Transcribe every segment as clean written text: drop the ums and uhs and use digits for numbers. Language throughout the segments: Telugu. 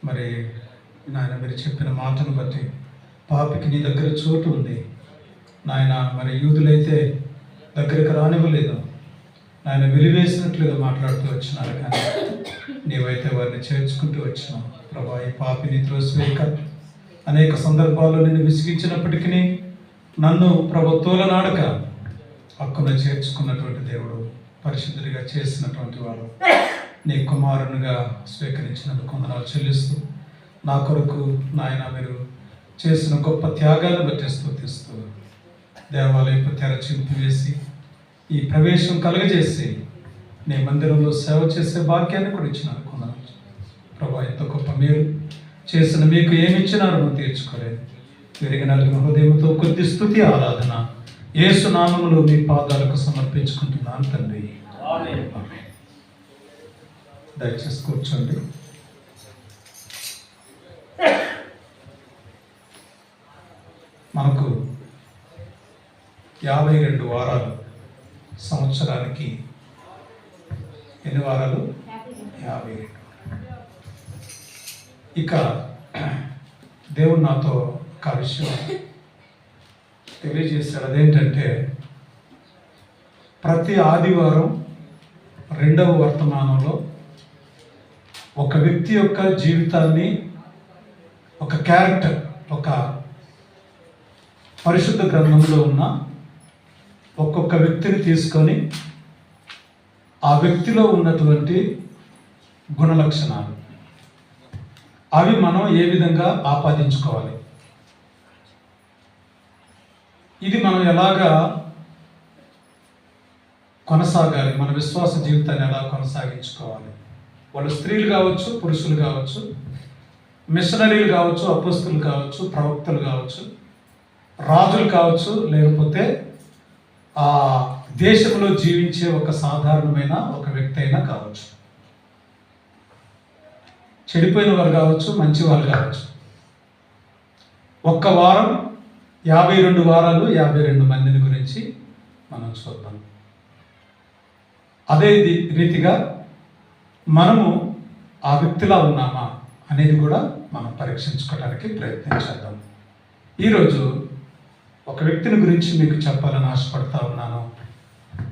మరి నాయన మీరు చెప్పిన మాటను బట్టి పాపికి నీ దగ్గర చోటు ఉంది నాయన. మరి యూదులైతే దగ్గరికి రానివ్వలేదు నాయన, వెలివేసినట్లుగా మాట్లాడుతూ వచ్చినారు, కానీ నీవైతే వారిని చేర్చుకుంటూ వచ్చినావు ప్రభా. ఈ పాపిని త్రోసివేయక అనేక సందర్భాల్లో నేను విసిగించినప్పటికీ నన్ను తోలనాడక హక్కున చేర్చుకున్నటువంటి దేవుడు, పరిశుద్ధుడిగా చేసినటువంటి వాడు, నీ కుమారునిగా స్వీకరించినందుకు వందనాలు చెల్లిస్తూ, నా కొరకు నాయన మీరు చేసిన గొప్ప త్యాగాన్ని బట్టి స్తుతిస్తూ, దేవాలయపు తెర చింపివేసి ఈ ప్రవేశం కలుగజేసి నీ మందిరంలో సేవ చేసే భాగ్యాన్ని కూడా ఇచ్చినారు కొందరు ప్రభా. ఎంత గొప్ప మీరు చేసిన మీకు ఏమి ఇచ్చినారో నువ్వు తీర్చుకోలేదు. విరిగి నలిగిన హృదయంతో కొద్ది స్తుతి ఆరాధన యేసు నామములో మీ పాదాలకు సమర్పించుకుంటున్నాను తండ్రి. దయచేసి కూర్చోండి. మనకు 52 వారాలు, సంవత్సరానికి ఎన్ని వారాలు? 52. ఇక దేవుడు నాతో ఒక విషయం తెలియజేశాడు. అదేంటంటే ప్రతి ఆదివారం 2వ వర్తమానంలో ఒక వ్యక్తి యొక్క జీవితాన్ని, ఒక క్యారెక్టర్, ఒక పరిశుద్ధ గ్రంథంలో ఉన్న ఒక్కొక్క వ్యక్తిని తీసుకొని ఆ వ్యక్తిలో ఉన్నటువంటి గుణలక్షణాలు అవి మనం ఏ విధంగా ఆపాదించుకోవాలి, ఇది మనం ఎలాగా కొనసాగాలి, మన విశ్వాస జీవితాన్ని ఎలా కొనసాగించుకోవాలి. వాళ్ళు స్త్రీలు కావచ్చు, పురుషులు కావచ్చు, మిషనరీలు కావచ్చు, అపోస్తులు కావచ్చు, ప్రవక్తలు కావచ్చు, రాజులు కావచ్చు, లేకపోతే ఆ దేశంలో జీవించే ఒక సాధారణమైన ఒక వ్యక్తి అయినా కావచ్చు, చెడిపోయిన వారు కావచ్చు, మంచి వారు కావచ్చు. ఒక్క వారం 52 వారాలు 52 మందిని గురించి మనం చూద్దాం. అదే రీతిగా మనము ఆ వ్యక్తిలా ఉన్నామా అనేది కూడా మనం పరీక్షించుకోవడానికి ప్రయత్నం చేద్దాం. ఈరోజు ఒక వ్యక్తిని గురించి మీకు చెప్పాలని ఆశపడతా ఉన్నాను.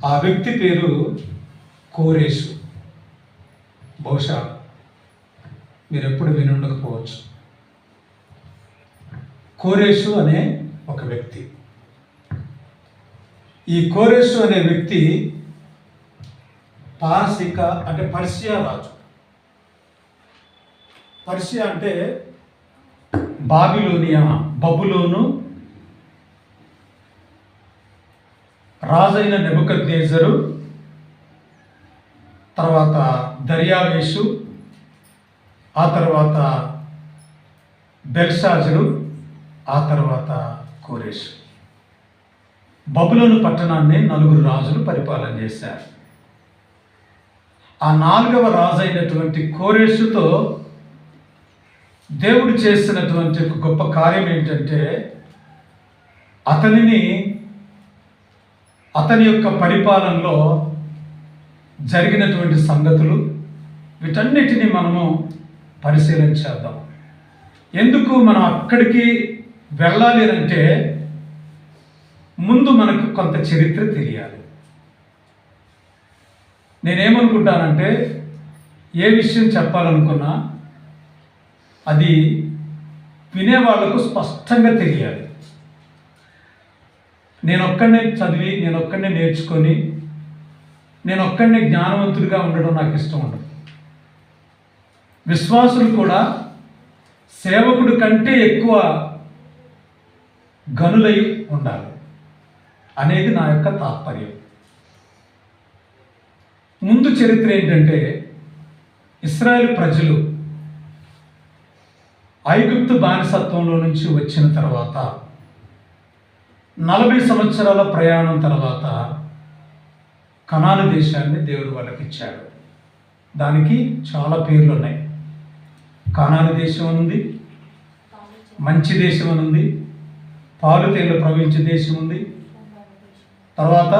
ఆ వ్యక్తి పేరు కోరేషు. బహుశా మీరు ఎప్పుడు వినుండకపోవచ్చు. కోరేషు అనే ఒక వ్యక్తి. ఈ కోరేషు అనే వ్యక్తి పారసీక అంటే పర్షియా రాజు. పర్షియా అంటే బాబిలోనియా, బబులోను రాజైన నెబుకద్నెజరు, తర్వాత దర్యావేషు, ఆ తర్వాత బెల్షాజరు, ఆ తర్వాత కోరేషు. బబులోను పట్టణాన్ని 4 రాజులు పరిపాలన చేశారు. ఆ 4వ రాజు అయినటువంటి కోరేషుతో దేవుడు చేసినటువంటి ఒక గొప్ప కార్యం ఏంటంటే అతని యొక్క పరిపాలనలో జరిగినటువంటి సంగతులు, వీటన్నిటిని మనము పరిశీలన చేద్దాం. ఎందుకు మనం అక్కడికి వెళ్ళాలి అంటే ముందు మనకు కొంత చరిత్ర తెలియాలి. నేనేమనుకుంటానంటే ఏ విషయం చెప్పాలనుకున్నా అది వినేవాళ్లకు స్పష్టంగా తెలియాలి. నేనొక్కడనే చదివి, నేనొక్కడనే నేర్చుకొని, నేనొక్కడనే జ్ఞానవంతుడిగా ఉండడం నాకు ఇష్టం ఉండదు. విశ్వాసులు కూడా సేవకుడి కంటే ఎక్కువ గనులై ఉండాలి అనేది నా యొక్క తాత్పర్యం. ముందు చరిత్ర ఏంటంటే ఇశ్రాయేలు ప్రజలు ఐగుప్తు బానిసత్వంలో నుంచి వచ్చిన తర్వాత 40 సంవత్సరాల ప్రయాణం తర్వాత కనాను దేశాన్ని దేవుడు వాళ్ళకి ఇచ్చాడు. దానికి చాలా పేర్లు ఉన్నాయి. కనాను దేశం అని ఉంది, మంచి దేశం అని ఉంది, పాలు తేళ్లు ప్రవహించే దేశం ఉంది, తర్వాత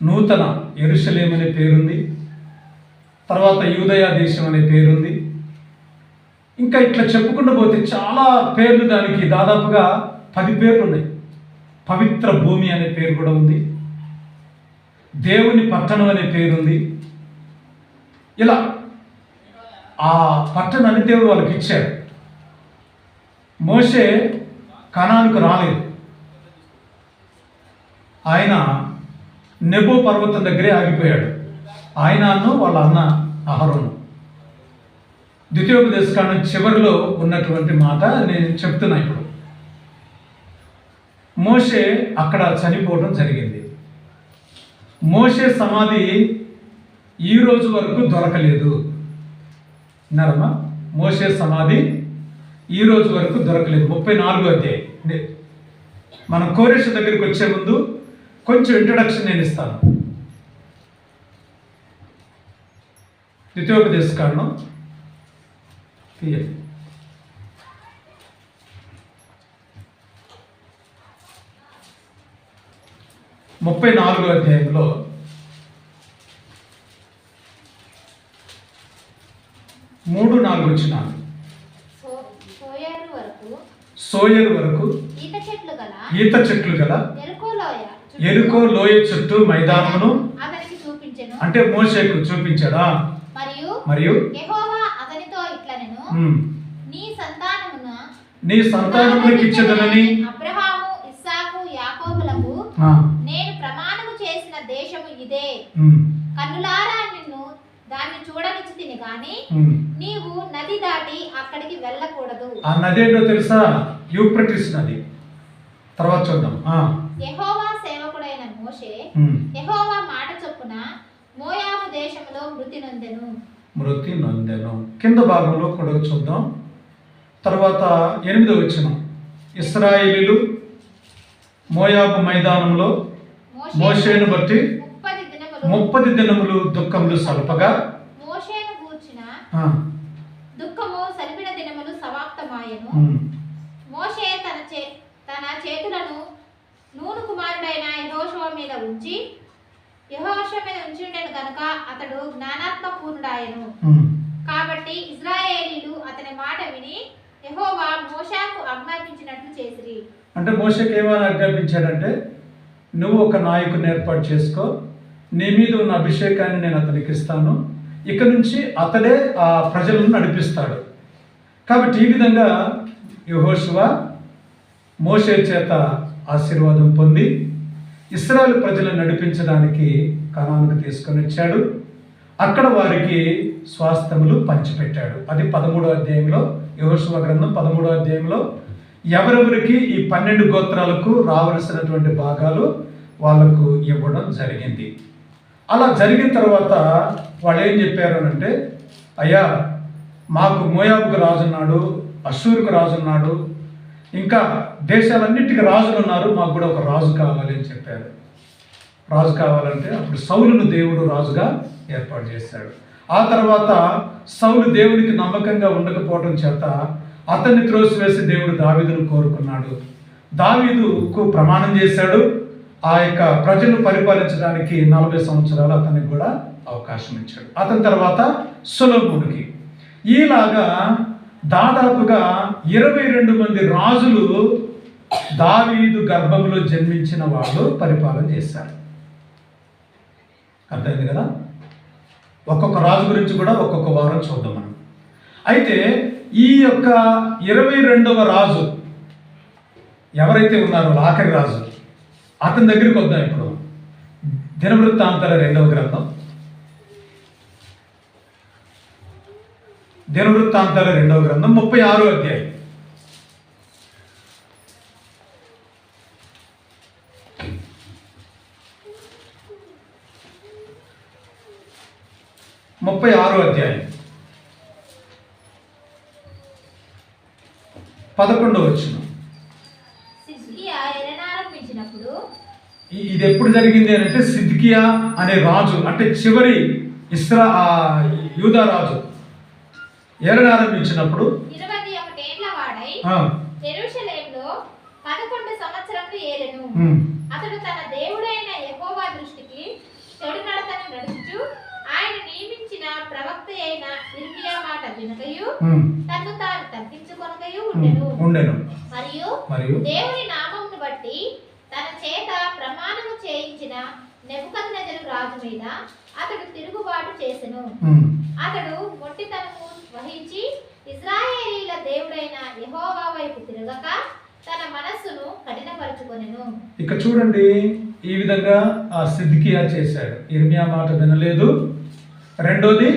నూతన యెరూషలేము అనే పేరుంది, తర్వాత యూదయ దేశం అనే పేరుంది, ఇంకా ఇట్లా చెప్పుకుంటూ పోతే చాలా పేర్లు, దానికి దాదాపుగా 10 పేర్లు ఉన్నాయి. పవిత్ర భూమి అనే పేరు కూడా ఉంది, దేవుని పట్టణం అనే పేరుంది. ఇలా ఆ పట్టణాన్ని దేవుడు వాళ్ళకి ఇచ్చాడు. మోషే కనానుకు రాలేదు. ఆయన నెబో పర్వతం దగ్గరే ఆగిపోయాడు. ఆయనను వాళ్ళ అన్న అహరోను. ద్వితీయోపదేశకాండం చివరిలో ఉన్నటువంటి మాట నేను చెప్తున్నా. ఇప్పుడు మోషే అక్కడ చనిపోవడం జరిగింది. మోషే సమాధి ఈ రోజు వరకు దొరకలేదు. విన్నారమ్మా? మోషే సమాధి ఈ రోజు వరకు దొరకలేదు. 34వ అధ్యాయం. మనం కోరేష్ దగ్గరికి వచ్చే ముందు కొంచెం ఇంట్రడక్షన్ నేను ఇస్తాను. ద్వితీయోపదేశకాండం తీయండి. 34వ అధ్యాయంలో 3-4 వచనాలు. సోయరు వరకు ఈత చెట్లు గల ఎరుకో లోయ చుట్టూ మైదానమును అంటే మోషేకు చూపించాడా. మరియు నీ సంతానములకు ఇచ్చేదనని అబ్రహాము, ఇస్సాకు, యాకోబులకు నేను ప్రమాణము చేసిన దేశము ఇదే. కన్నులారా నిన్ను దాన్ని చూడనిచ్చితిని గాని నీవు నది దాటి అక్కడికి వెళ్ళకూడదు. ఆ నది ఏంటో తెలుసా? యూఫ్రటీస్ నది. తర్వాత చూద్దాం. యెహోవా సేవకుడైన మోషే యెహోవా మాట చొప్పున మోయాబు దేశంలో మృతి నొందెను. కింద భాగంలో కూడా చూద్దాం. తర్వాత 8వ వచనం. ఇశ్రాయేలీయులు మోయాబు మైదానంలో మోషేను బట్టి 30 దినములు దుఃఖములు సల్పగా మోషేను గూర్చిన దుఃఖము సలిపిన దినములు సమాప్తమాయెను. మోషే తన చేతులను నూను కుమారుడైన యెహోషువ మీద ఉంచి ఉండెను కనుక అతడు జ్ఞానాత్మపూర్ణుడాయెను. కాబట్టి ఇశ్రాయేలీయులు అతని మాట విని యెహోవా మోషేకు ఆజ్ఞాపించినట్లు చేసిరి. అంటే మోషేకి ఏమని ఆజ్ఞాపించాడంటే, నువ్వు ఒక నాయకుని ఏర్పాటు చేసుకో, నీ మీద ఉన్న అభిషేకాన్ని నేను అతనికి ఇస్తాను, ఇక నుంచి అతడే ఆ ప్రజలను నడిపిస్తాడు. కాబట్టి ఈ విధంగా యెహోషువ మోషే చేత ఆశీర్వాదం పొంది ఇశ్రాయేలు ప్రజలను నడిపించడానికి కనానుకు తీసుకొని వచ్చాడు. అక్కడ వారికి స్వాస్థ్యములు పంచిపెట్టాడు. అది 13వ అధ్యాయంలో, యెహోషువ గ్రంథం 13వ అధ్యాయంలో ఎవరెవరికి ఈ 12 గోత్రాలకు రావలసినటువంటి భాగాలు వాళ్ళకు ఇవ్వడం జరిగింది. అలా జరిగిన తర్వాత వాళ్ళు ఏం చెప్పారు అంటే, అయ్యా మాకు మోయాబుకు రాజున్నాడు, అషూరుకు రాజున్నాడు, ఇంకా దేశాలన్నిటికీ రాజులు ఉన్నారు, మాకు కూడా ఒక రాజు కావాలి అని చెప్పారు. రాజు కావాలంటే అప్పుడు సౌలును దేవుడు రాజుగా ఏర్పాటు చేశాడు. ఆ తర్వాత సౌలు దేవునికి నమ్మకంగా ఉండకపోవడం చేత అతన్ని త్రోసివేసి దేవుడు దావీదును కోరుకున్నాడు. దావీదుకు ప్రమాణం చేశాడు. ఆ యొక్క ప్రజలను పరిపాలించడానికి 40 సంవత్సరాలు అతనికి కూడా అవకాశం ఇచ్చాడు. అతని తర్వాత సొలొమోనుకి. ఈలాగా దాదాపుగా 22 మంది రాజులు దావీదు గర్భంలో జన్మించిన వాళ్ళు పరిపాలన చేశారు. అర్థమైంది కదా? ఒక్కొక్క రాజు గురించి కూడా ఒక్కొక్క వారం చూద్దాం మనం. అయితే ఈ యొక్క 22వ రాజు ఎవరైతే ఉన్నారో ఆఖరి రాజు, అతని దగ్గరికి వద్దాం. ఇప్పుడు దినవృత్తాంతాల 2వ గ్రంథం, దినవృత్తాంతాల 2వ గ్రంథం 36వ అధ్యాయం. ముప్పై 36వ అధ్యాయం 11వ వచనం. ఇది ఎప్పుడు జరిగింది అంటే, సిద్కియా అనే రాజు, అంటే చివరి యూదా రాజు ఏలన ఆరంభించినప్పుడు 21 ఏళ్ల వాడై యెరూషలేములో 11 సంవత్సరములు ఏలెను. అతడు తన దేవుడైన యెహోవా దృష్టికి చెడు నడతను నడుచుచు ఆయన నియమించిన ప్రవక్త అయిన ఇర్మియా మాట వినకయు ఉమ్, తనను తాను తగ్గించుకొనకయు ఉండెను. ఉండెను. మరియు దేవుని నామమును బట్టి తన చేత ప్రమాణము చేయించిన నెబుకద్నెజరు రాజు మీద అతడు తిరుగుబాటు చేసెను. ఉమ్, అతడు మొండితనము వహించి ఇశ్రాయేలీల దేవుడైన యెహోవా వైపు తిరగక తన మనస్సును కఠినపరుచుకొనెను. ఇక చూడండి, ఈ విధంగా ఆ సిద్కియా చేశాడు. ఇర్మియా మాట వినలేదు. రెండోది,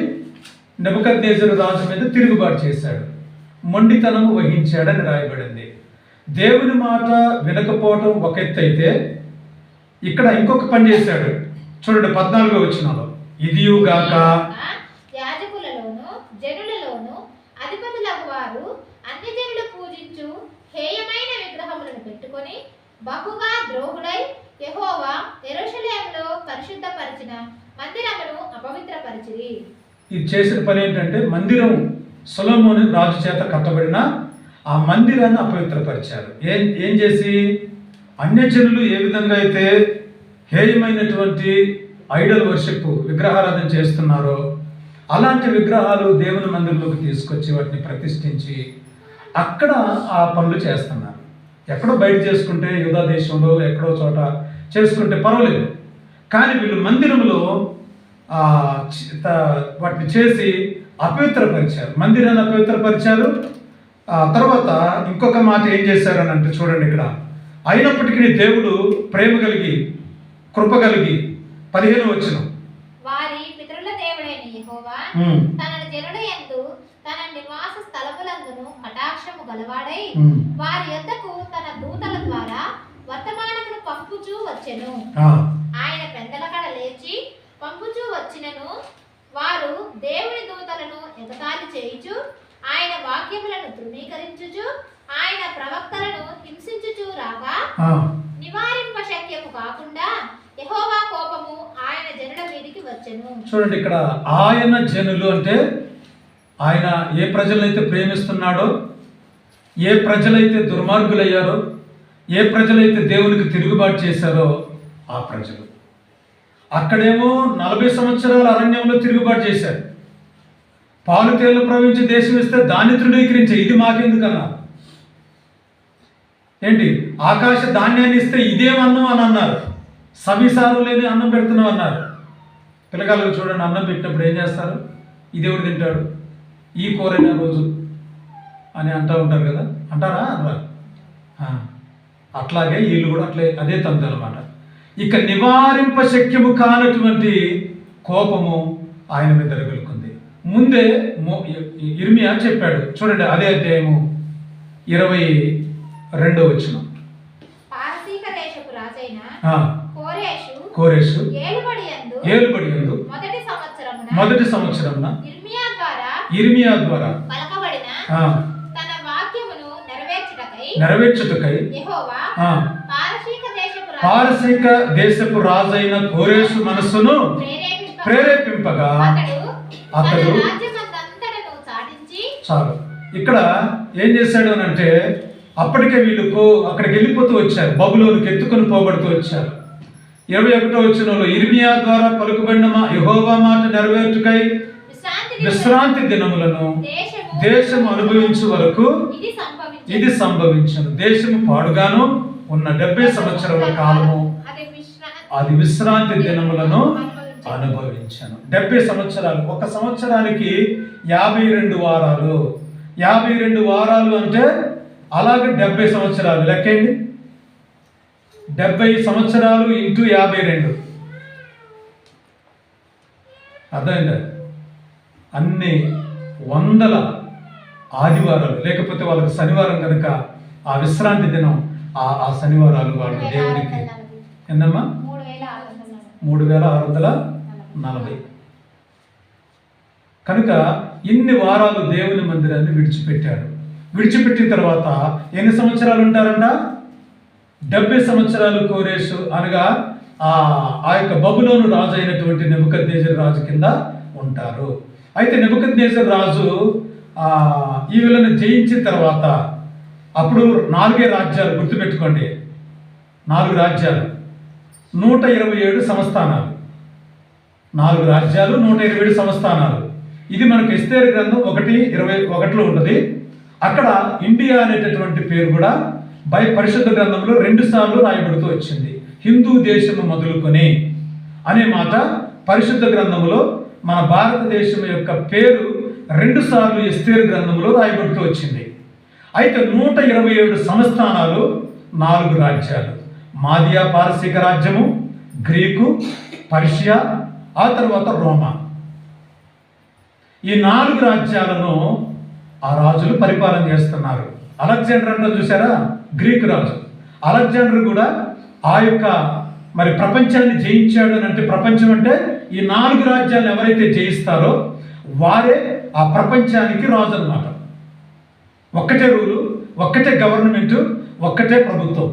నెబుకద్నెజరు రాజు మీద తిరుగుబాటు చేశాడు, మొండితనము వహించాడని రాయబడింది. దేవుని మాట వినకపోవటం ఒక ఎత్తు అయితే, ఇక్కడ ఇంకొక పని చేశాడు. చూడండి 14వ వచనంలో, ఇదియుగాక యాజకులలోను జనులలోను అధిపతులకు వారు అన్ని జనులు పూజించు హేయమైన విగ్రహములను పెట్టుకొని బహుగా ద్రోహులై యెహోవా యెరూషలేములో పరిశుద్ధపరిచిన మందిరమును అపవిత్రపరిచిరి. ఇది చేసిన పని ఏంటంటే, మందిరం సొలొమోను రాజు చేత కట్టబడిన ఆ మందిరాన్ని అపవిత్రపరిచారు. ఏం చేసి, అన్యజనులు ఏ విధంగా అయితే హేయమైనటువంటి ఐడల్ వర్షిప్ విగ్రహారాధన చేస్తున్నారో అలాంటి విగ్రహాలు దేవుని మందిరంలోకి తీసుకొచ్చి వాటిని ప్రతిష్ఠించి అక్కడ ఆ పనులు చేస్తున్నారు. ఎక్కడో బయట చేసుకుంటే, యూదా దేశంలో ఎక్కడో చోట చేసుకుంటే పర్వాలేదు, కానీ వీళ్ళు మందిరంలో వాటిని చేసి అపవిత్రపరిచారు, మందిరాన్ని అపవిత్రపరిచారు. తర్వాత ఇంకొక మాట ఏం చేశారు అని అంటే, చూడండి ఇక్కడ, అయినప్పటికీ దేవుడు ప్రేమ కలిగి కృప కలిగి 15వ వచనం, వారి పితరుల దేవుడైన యెహోవా తన జనుల యందు తన నివాస స్థలములందును కటాక్షము గలవాడై వారి యొద్దకు తన దూతల ద్వారా వర్తమానమును పంపుచూ వచ్చెను. ఆయన పెద్దల కడ లేచి పంపుచూ వచ్చినను వారు దేవుని దూతలను ఎగతాళి చేయుచు ఆయన వాక్యములను తృణీకరించుచు ఆయన ప్రవక్తలను హింసించుచు రాగా నివారింప శక్యము కాకుండా యెహోవా కోపము ఆయన జనుల మీదికి వచ్చెను. చూడండి, ఇక్కడ ఆయన జనులు అంటే ఆయన ఏ ప్రజలైతే ప్రేమిస్తున్నాడో, ఏ ప్రజలైతే దుర్మార్గులయ్యారో, ఏ ప్రజలైతే దేవునికి తిరుగుబాటు చేశారో ఆ ప్రజలు. అక్కడేమో 40 సంవత్సరాల అరణ్యంలో తిరుగుబాటు చేశారు. పాలు తేళ్లు ప్రవహించి దేశం ఇస్తే దాన్ని తృణీకరించే, ఇది మాకెందుకన్నా, ఏంటి ఆకాశ ధాన్యాన్ని ఇస్తే ఇదేమన్నం అని అన్నారు. సవిసారం లేని అన్నం పెడుతున్నాం అన్నారు. పిల్లకాయలకు చూడండి, అన్నం పెట్టినప్పుడు ఏం చేస్తారు, ఇదేవుడు తింటాడు, ఈ కూరైన రోజు అని అంటూ ఉంటారు కదా, అంటారా అనరా? అట్లాగే వీళ్ళు కూడా అదే తంతు అనమాట. ఇక నివారింప శక్యము కానటువంటి కోపము ఆయన మీద రగులుకుంది. ముందే ఇర్మియా చెప్పాడు. చూడండి, అదే అధ్యాయము 22వ వచనం. పారసీక దేశపు రాజైన కోరెషు ఏలుబడి యందు మొదటి సంవత్సరమున ఇర్మియా ద్వారా పలకబడిన తన వాక్యమును నెరవేర్చుటకై యెహోవా పారసీక దేశపు రాజైన కోరెషు మనస్సును ప్రేరేపింపగా అతడు చాలు. ఇక్కడ ఏం చేశాడు అని అంటే, అప్పటికే వీళ్ళు అక్కడికి వెళ్ళిపోతూ వచ్చారు, బబులోనికి ఎత్తుకొని పోబడుతూ వచ్చారు. 21వ వచనంలో, ఇర్మియా ద్వారా పలుకుబడిన యెహోవా మాట నెరవేర్చుకై విశ్రాంతి దినములను దేశము అనుభవించు వరకు ఇది సంభవించను. దేశము పాడుగాను ఉన్న 70 సంవత్సరాల కాలము అది విశ్రాంతి దినములను అనుభవించాను. 70 సంవత్సరాలు, ఒక సంవత్సరానికి 52 వారాలు. 52 వారాలు అంటే అలాగే 70 సంవత్సరాలు లెక్కండి. 70 సంవత్సరాలు ఇంటూ 52 అర్థమైందా? అన్ని వందల ఆదివారాలు, లేకపోతే వాళ్ళకి శనివారం కనుక ఆ విశ్రాంతి దినం, ఆ శనివారాలు వాళ్ళు దేవునికి ఏందమ్మా 3640. కనుక ఇన్ని వారాలు దేవుని మందిరాన్ని విడిచిపెట్టాడు. విడిచిపెట్టిన తర్వాత ఎన్ని సంవత్సరాలు ఉంటారంట? 70 సంవత్సరాలు కోరేషు అనగా ఆ యొక్క బబులోను రాజు అయినటువంటి నెబుకద్నెజరు రాజు కింద ఉంటారు. అయితే నెబుకద్నెజరు రాజు ఈ వీళ్ళని జయించిన తర్వాత అప్పుడు 4 రాజ్యాలు, గుర్తుపెట్టుకోండి, 4 రాజ్యాలు, 127 సంస్థానాలు. 4 రాజ్యాలు, 127 సంస్థానాలు. ఇది మనకు ఎస్తేరు గ్రంథం 1:21 ఉంటుంది. అక్కడ ఇండియా అనేటటువంటి పేరు కూడా పరిశుద్ధ గ్రంథంలో 2 సార్లు రాయబడుతూ వచ్చింది. హిందూ దేశము మొదలుకొని అనే మాట పరిశుద్ధ గ్రంథంలో మన భారతదేశం యొక్క పేరు 2 సార్లు ఎస్తేరు గ్రంథంలో రాయబడుతూ వచ్చింది. అయితే 127 సంస్థానాలు, 4 రాజ్యాలు, మాదియా పారసీక రాజ్యము, గ్రీకు, పర్షియా, ఆ తర్వాత రోమా. ఈ 4 రాజ్యాలను ఆ రాజులు పరిపాలన చేస్తున్నారు. అలెగ్జాండర్ అంటే చూసారా, గ్రీకు రాజు. అలెగ్జాండర్ కూడా ఆ యొక్క మరి ప్రపంచాన్ని జయించాడు అని అంటే, ప్రపంచం అంటే ఈ 4 రాజ్యాలను ఎవరైతే జయిస్తారో వారే ఆ ప్రపంచానికి రాజు అన్నమాట. ఒక్కటే రూలు, ఒక్కటే గవర్నమెంట్, ఒక్కటే ప్రభుత్వం.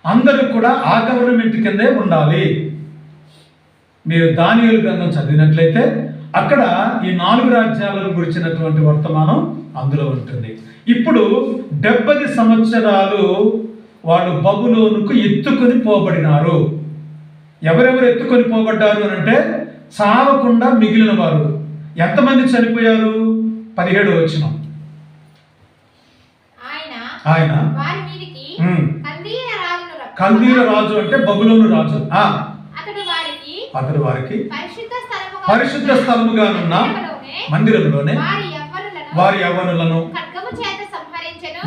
అందరూ కూడా ఆ గవర్నమెంట్ కిందే ఉండాలి. మీరు దానియేలు గ్రంథం చదివినట్లయితే అక్కడ ఈ 4 రాజ్యాలను గురించినటువంటి వర్తమానం అందులో ఉంటుంది. ఇప్పుడు 70 సంవత్సరాలు వాళ్ళు బబులోనుకు ఎత్తుకొని పోబడినారు. ఎవరెవరు ఎత్తుకొని పోబడ్డారు అని అంటే, చావకుండా మిగిలిన వారు. ఎంతమంది చనిపోయారు? 17వ వచనం. ఆయన కల్దీల రాజు అంటే బబులోను రాజు. అతడు వారికి పరిశుద్ధ స్థలముగానున్న మందిరంలోనే వారి యవ్వనులను,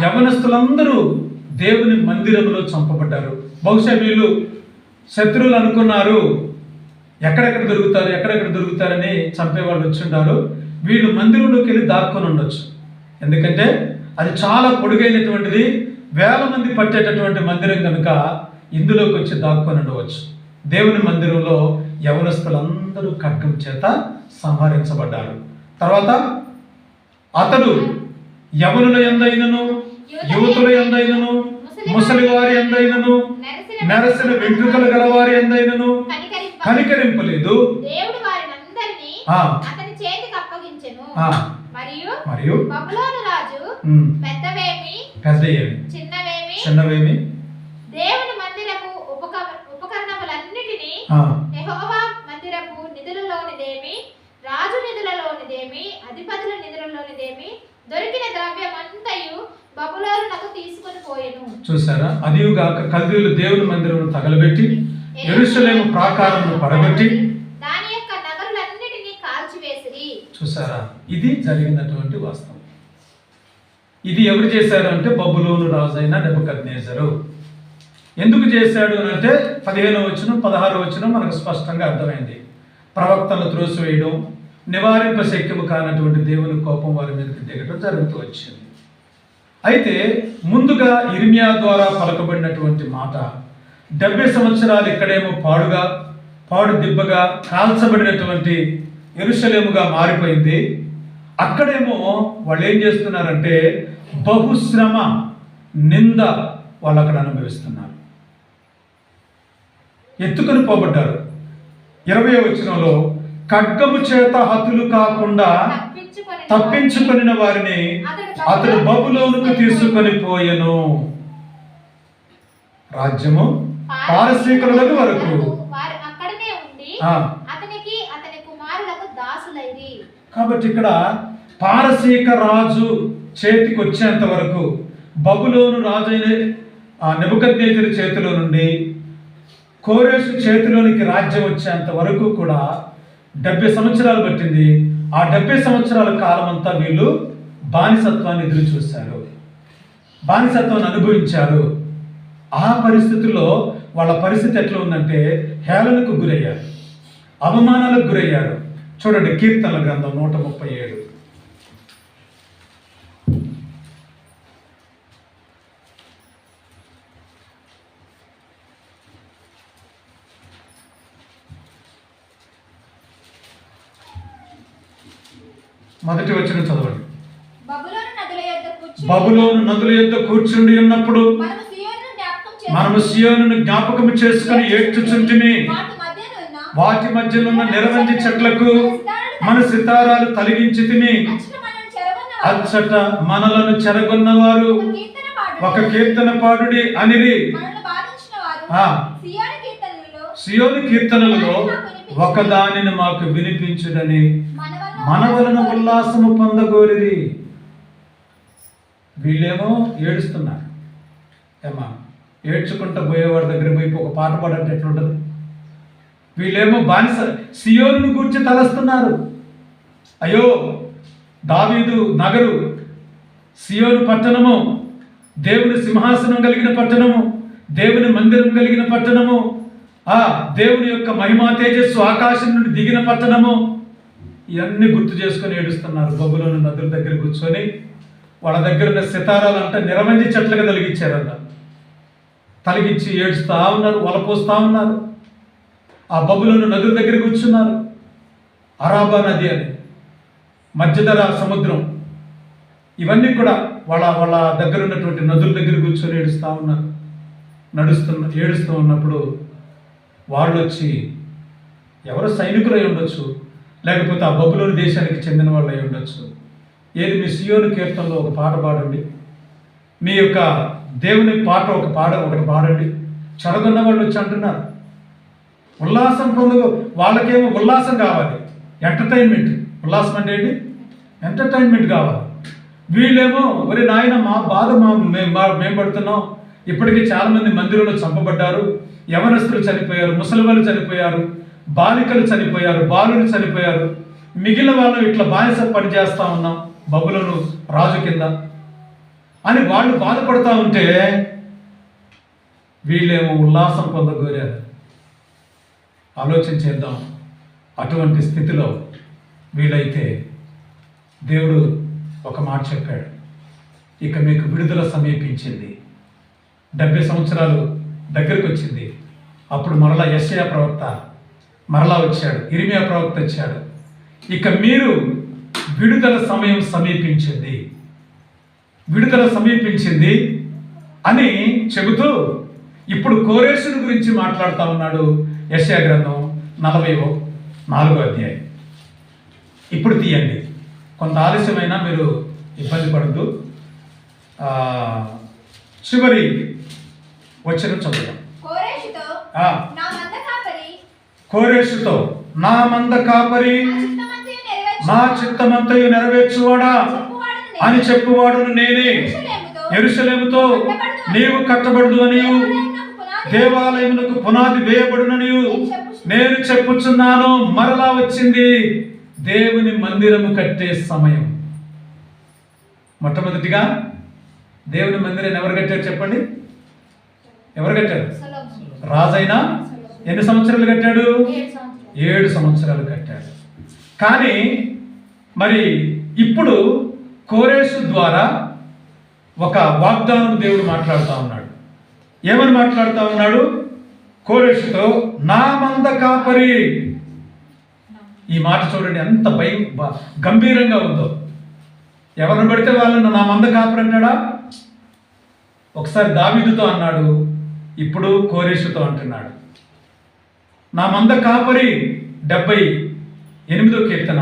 యవ్వనస్తులందరూ దేవుని మందిరంలో చంపబడ్డారు. బహుశా వీళ్ళు శత్రువులు అనుకున్నారు, ఎక్కడెక్కడ దొరుకుతారని చంపేవాళ్ళు వచ్చుంటారు. వీళ్ళు మందిరంలోకి వెళ్ళి దాక్కొని ఉండొచ్చు. ఎందుకంటే అది చాలా పొడుగైనటువంటిది, వేల మంది పట్టేటటువంటి మందిరం కనుక ఇందులోకి వచ్చి దాక్కొని ఉండవచ్చు. దేవుని మందిరంలో యవనస్తులందరూ ఖడ్గం చేత సంహరించబడ్డారు. తర్వాత అతడు యవనుల యందైనను, యువతుల యందైనను, ముసలివారి యందైనను, నెరసిన వెంట్రుకలు గలవారి యందైనను కనికరింపలేదు. మరియు చిన్నవేమి దేవుని మందిరపు ఉపకరణములన్నిటినీ, యెహోవా మందిరపు నిధులలోనిదేమి, రాజు నిధులలోనిదేమి, అధిపతుల నిధులలోనిదేమి దొరికిన ద్రవ్యమంతయు బబులోనునకు తీసుకొని పోయెను. చూసారా? అదియుగాక కల్దీయులు దేవుని మందిరమును తగలబెట్టి యెరూషలేము ప్రాకారమును పడగొట్టి దాని యొక్క నగరులన్నిటినీ కాల్చివేసిరి. చూసారా? ఇది జరిగినటువంటి వాస్తవం. ఇది ఎవరు చేశారు అంటే బబులోను రాజు అయిన నెబుకద్నెజరు. ఎందుకు చేశాడు అని అంటే 15వ వచనం 16వ వచనం మనకు స్పష్టంగా అర్థమైంది. ప్రవక్తలను త్రోసివేయడం, నివారింప శక్యము కానటువంటి దేవుని కోపం వారి మీదకి దిగడం జరుగుతూ వచ్చింది. అయితే ముందుగా ఇర్మియా ద్వారా పలకబడినటువంటి మాట 70 సంవత్సరాలు ఇక్కడేమో పాడు దిబ్బగా కాల్చబడినటువంటి యెరూషలేముగా మారిపోయింది. అక్కడేమో వాళ్ళు ఏం చేస్తున్నారంటే బహుశ్రమ, నింద వాళ్ళు అక్కడ అనుభవిస్తున్నారు. ఎత్తుకొని పోబడ్డారు. 20వ వచనంలో ఖడ్గము చేత హతులు కాకుండా తప్పించుకొనిన వారిని అతడు బబులోనుకు తీసుకొని పోయెను. రాజ్యము పారసీకుల వరకు కాబట్టి ఇక్కడ పారసీక రాజు చేతికి వచ్చేంత వరకు, బబులోను రాజు అయిన నెబుకద్నెజరు చేతిలో నుండి కోరెషు చేతిలోనికి రాజ్యం వచ్చేంత వరకు కూడా 70 సంవత్సరాలు పట్టింది. ఆ 70 సంవత్సరాల కాలం అంతా వీళ్ళు బానిసత్వాన్ని ఎదురు చూశారు, బానిసత్వాన్ని అనుభవించారు. ఆ పరిస్థితుల్లో వాళ్ళ పరిస్థితి ఎట్లా ఉందంటే హేళనకు గురయ్యారు, అవమానాలకు గురయ్యారు. చూడండి, కీర్తనల గ్రంథం 137. మొదటి వచనం చదవండి. బబులోను నదుల యొద్ద కూర్చుండి ఉన్నప్పుడు మనము సియోనును జ్ఞాపకము చేసుకుని ఏడ్చుచుంటిమి. వాటి మధ్యనున్న నిరవంజి చెట్లకు మన సితారాలు తొలగించితిమి. అచ్చట మనలను చెరగొన్నవారు ఒక కీర్తన పాడుడి అనిరి. సియోను కీర్తనలలో ఒక దానిని మాకు వినిపించుడని మన వలన ఉల్లాసము పొందగోరిరి. వీళ్ళేమో ఏడుస్తున్నారు. ఏమా ఏడ్చుకుంటూ పోయేవాడి దగ్గర పోయి ఒక పాట పాడంటే ఎట్లుంటుంది? వీళ్ళేమో బానిస సియోనును గూర్చి తలస్తున్నారు. అయ్యో దావీదు నగరు, సియోను పట్టణము, దేవుని సింహాసనం కలిగిన పట్టణము, దేవుని మందిరం కలిగిన పట్టణము, దేవుని యొక్క మహిమా తేజస్సు ఆకాశం నుండి దిగిన పట్టణము, ఇవన్నీ గుర్తు చేసుకొని ఏడుస్తున్నారు. బబులోను నదుల దగ్గర కూర్చొని వాళ్ళ దగ్గర ఉన్న సితారాలు అంటే నిరవంజి చెట్లుగా తొలగించారంట. తలిగించి ఏడుస్తూ ఉన్నారు, వలపోస్తూ ఉన్నారు. ఆ బబులోను నదుల దగ్గర కూర్చున్నారు. అరాబా నది అని, మధ్యధరా సముద్రం, ఇవన్నీ కూడా వాళ్ళ దగ్గర ఉన్నటువంటి నదుల దగ్గర కూర్చొని ఏడుస్తూ ఉన్నారు. ఏడుస్తూ ఉన్నప్పుడు వాళ్ళు వచ్చి, ఎవరో సైనికులు అయి ఉండొచ్చు, లేకపోతే ఆ బబులోను దేశానికి చెందిన వాళ్ళు అయి ఉండొచ్చు. ఏది మీ సియోను కీర్తనలో ఒక పాట పాడండి, మీ యొక్క దేవుని పాట ఒకటి పాడండి. చదువుకున్న వాళ్ళు వచ్చి అంటున్నారు ఉల్లాసం వాళ్ళకేమో ఉల్లాసం కావాలి, ఎంటర్టైన్మెంట్. ఉల్లాసం అంటే ఏంటి? ఎంటర్టైన్మెంట్ కావాలి. వీళ్ళేమో ఒరే నాయన మా బాధ మేము పడుతున్నాం, ఇప్పటికీ చాలామంది మందిరంలో చంపబడ్డారు, యవనస్తులు చనిపోయారు, ముసలివాళ్ళు చనిపోయారు, బాలికలు చనిపోయారు, బాలులు చనిపోయారు, మిగిలిన వాళ్ళు ఇట్లా బానిస పని చేస్తూ ఉన్నాం బబులోను రాజు కింద అని వాళ్ళు బాధపడుతూ ఉంటే వీళ్ళేమో ఉల్లాసం పొందగోరారు. ఆలోచన చేద్దాం. అటువంటి స్థితిలో వీళ్ళైతే దేవుడు ఒక మాట చెప్పాడు, ఇక మీకు విడుదల సమీపించింది, 70 సంవత్సరాలు దగ్గరికి వచ్చింది. అప్పుడు మరలా యెషయా ప్రవక్త మరలా వచ్చాడు, ఇర్మియా ప్రవక్త వచ్చాడు. ఇక మీరు విడుదల సమయం సమీపించింది, విడుదల సమీపించింది అని చెబుతూ ఇప్పుడు కోరేషుని గురించి మాట్లాడుతూ ఉన్నాడు. యెషయా గ్రంథం 44వ అధ్యాయం. ఇప్పుడు తీయండి, కొంత ఆలస్యమైనా మీరు ఇబ్బంది పడద్దు. చివరి వచ్చిన చదువుతాం. కోరేషుతో నా మంద కాపరి నా చిత్తమంతయు నెరవేర్చువాడా అని చెప్పువాడును నేనే. యెరూషలేముతో నీవు కట్టబడదు అనియు దేవాలయమునకు పునాది వేయబడుననియు నేను చెప్పుచున్నాను. మరలా వచ్చింది దేవుని మందిరము కట్టే సమయం. మొట్టమొదటిగా దేవుని మందిరాన్ని ఎవరు కట్టారు చెప్పండి? ఎవరు కట్టారు? రాజైనా ఎన్ని సంవత్సరాలు కట్టాడు? 7 సంవత్సరాలు కట్టాడు. కానీ మరి ఇప్పుడు కోరేషు ద్వారా ఒక వాగ్దానం దేవుడు మాట్లాడుతూ ఉన్నాడు. ఏమని మాట్లాడుతూ ఉన్నాడు? కోరేషుతో నా మంద కాపరి. ఈ మాట చూడండి ఎంత గంభీరంగా ఉందో. ఎవరిని పడితే వాళ్ళని నా మంద కాపరి అంటాడా? ఒకసారి దావీదుతో అన్నాడు, ఇప్పుడు కోరేషుతో అంటున్నాడు. నా మంద కాపరి 78వ కీర్తన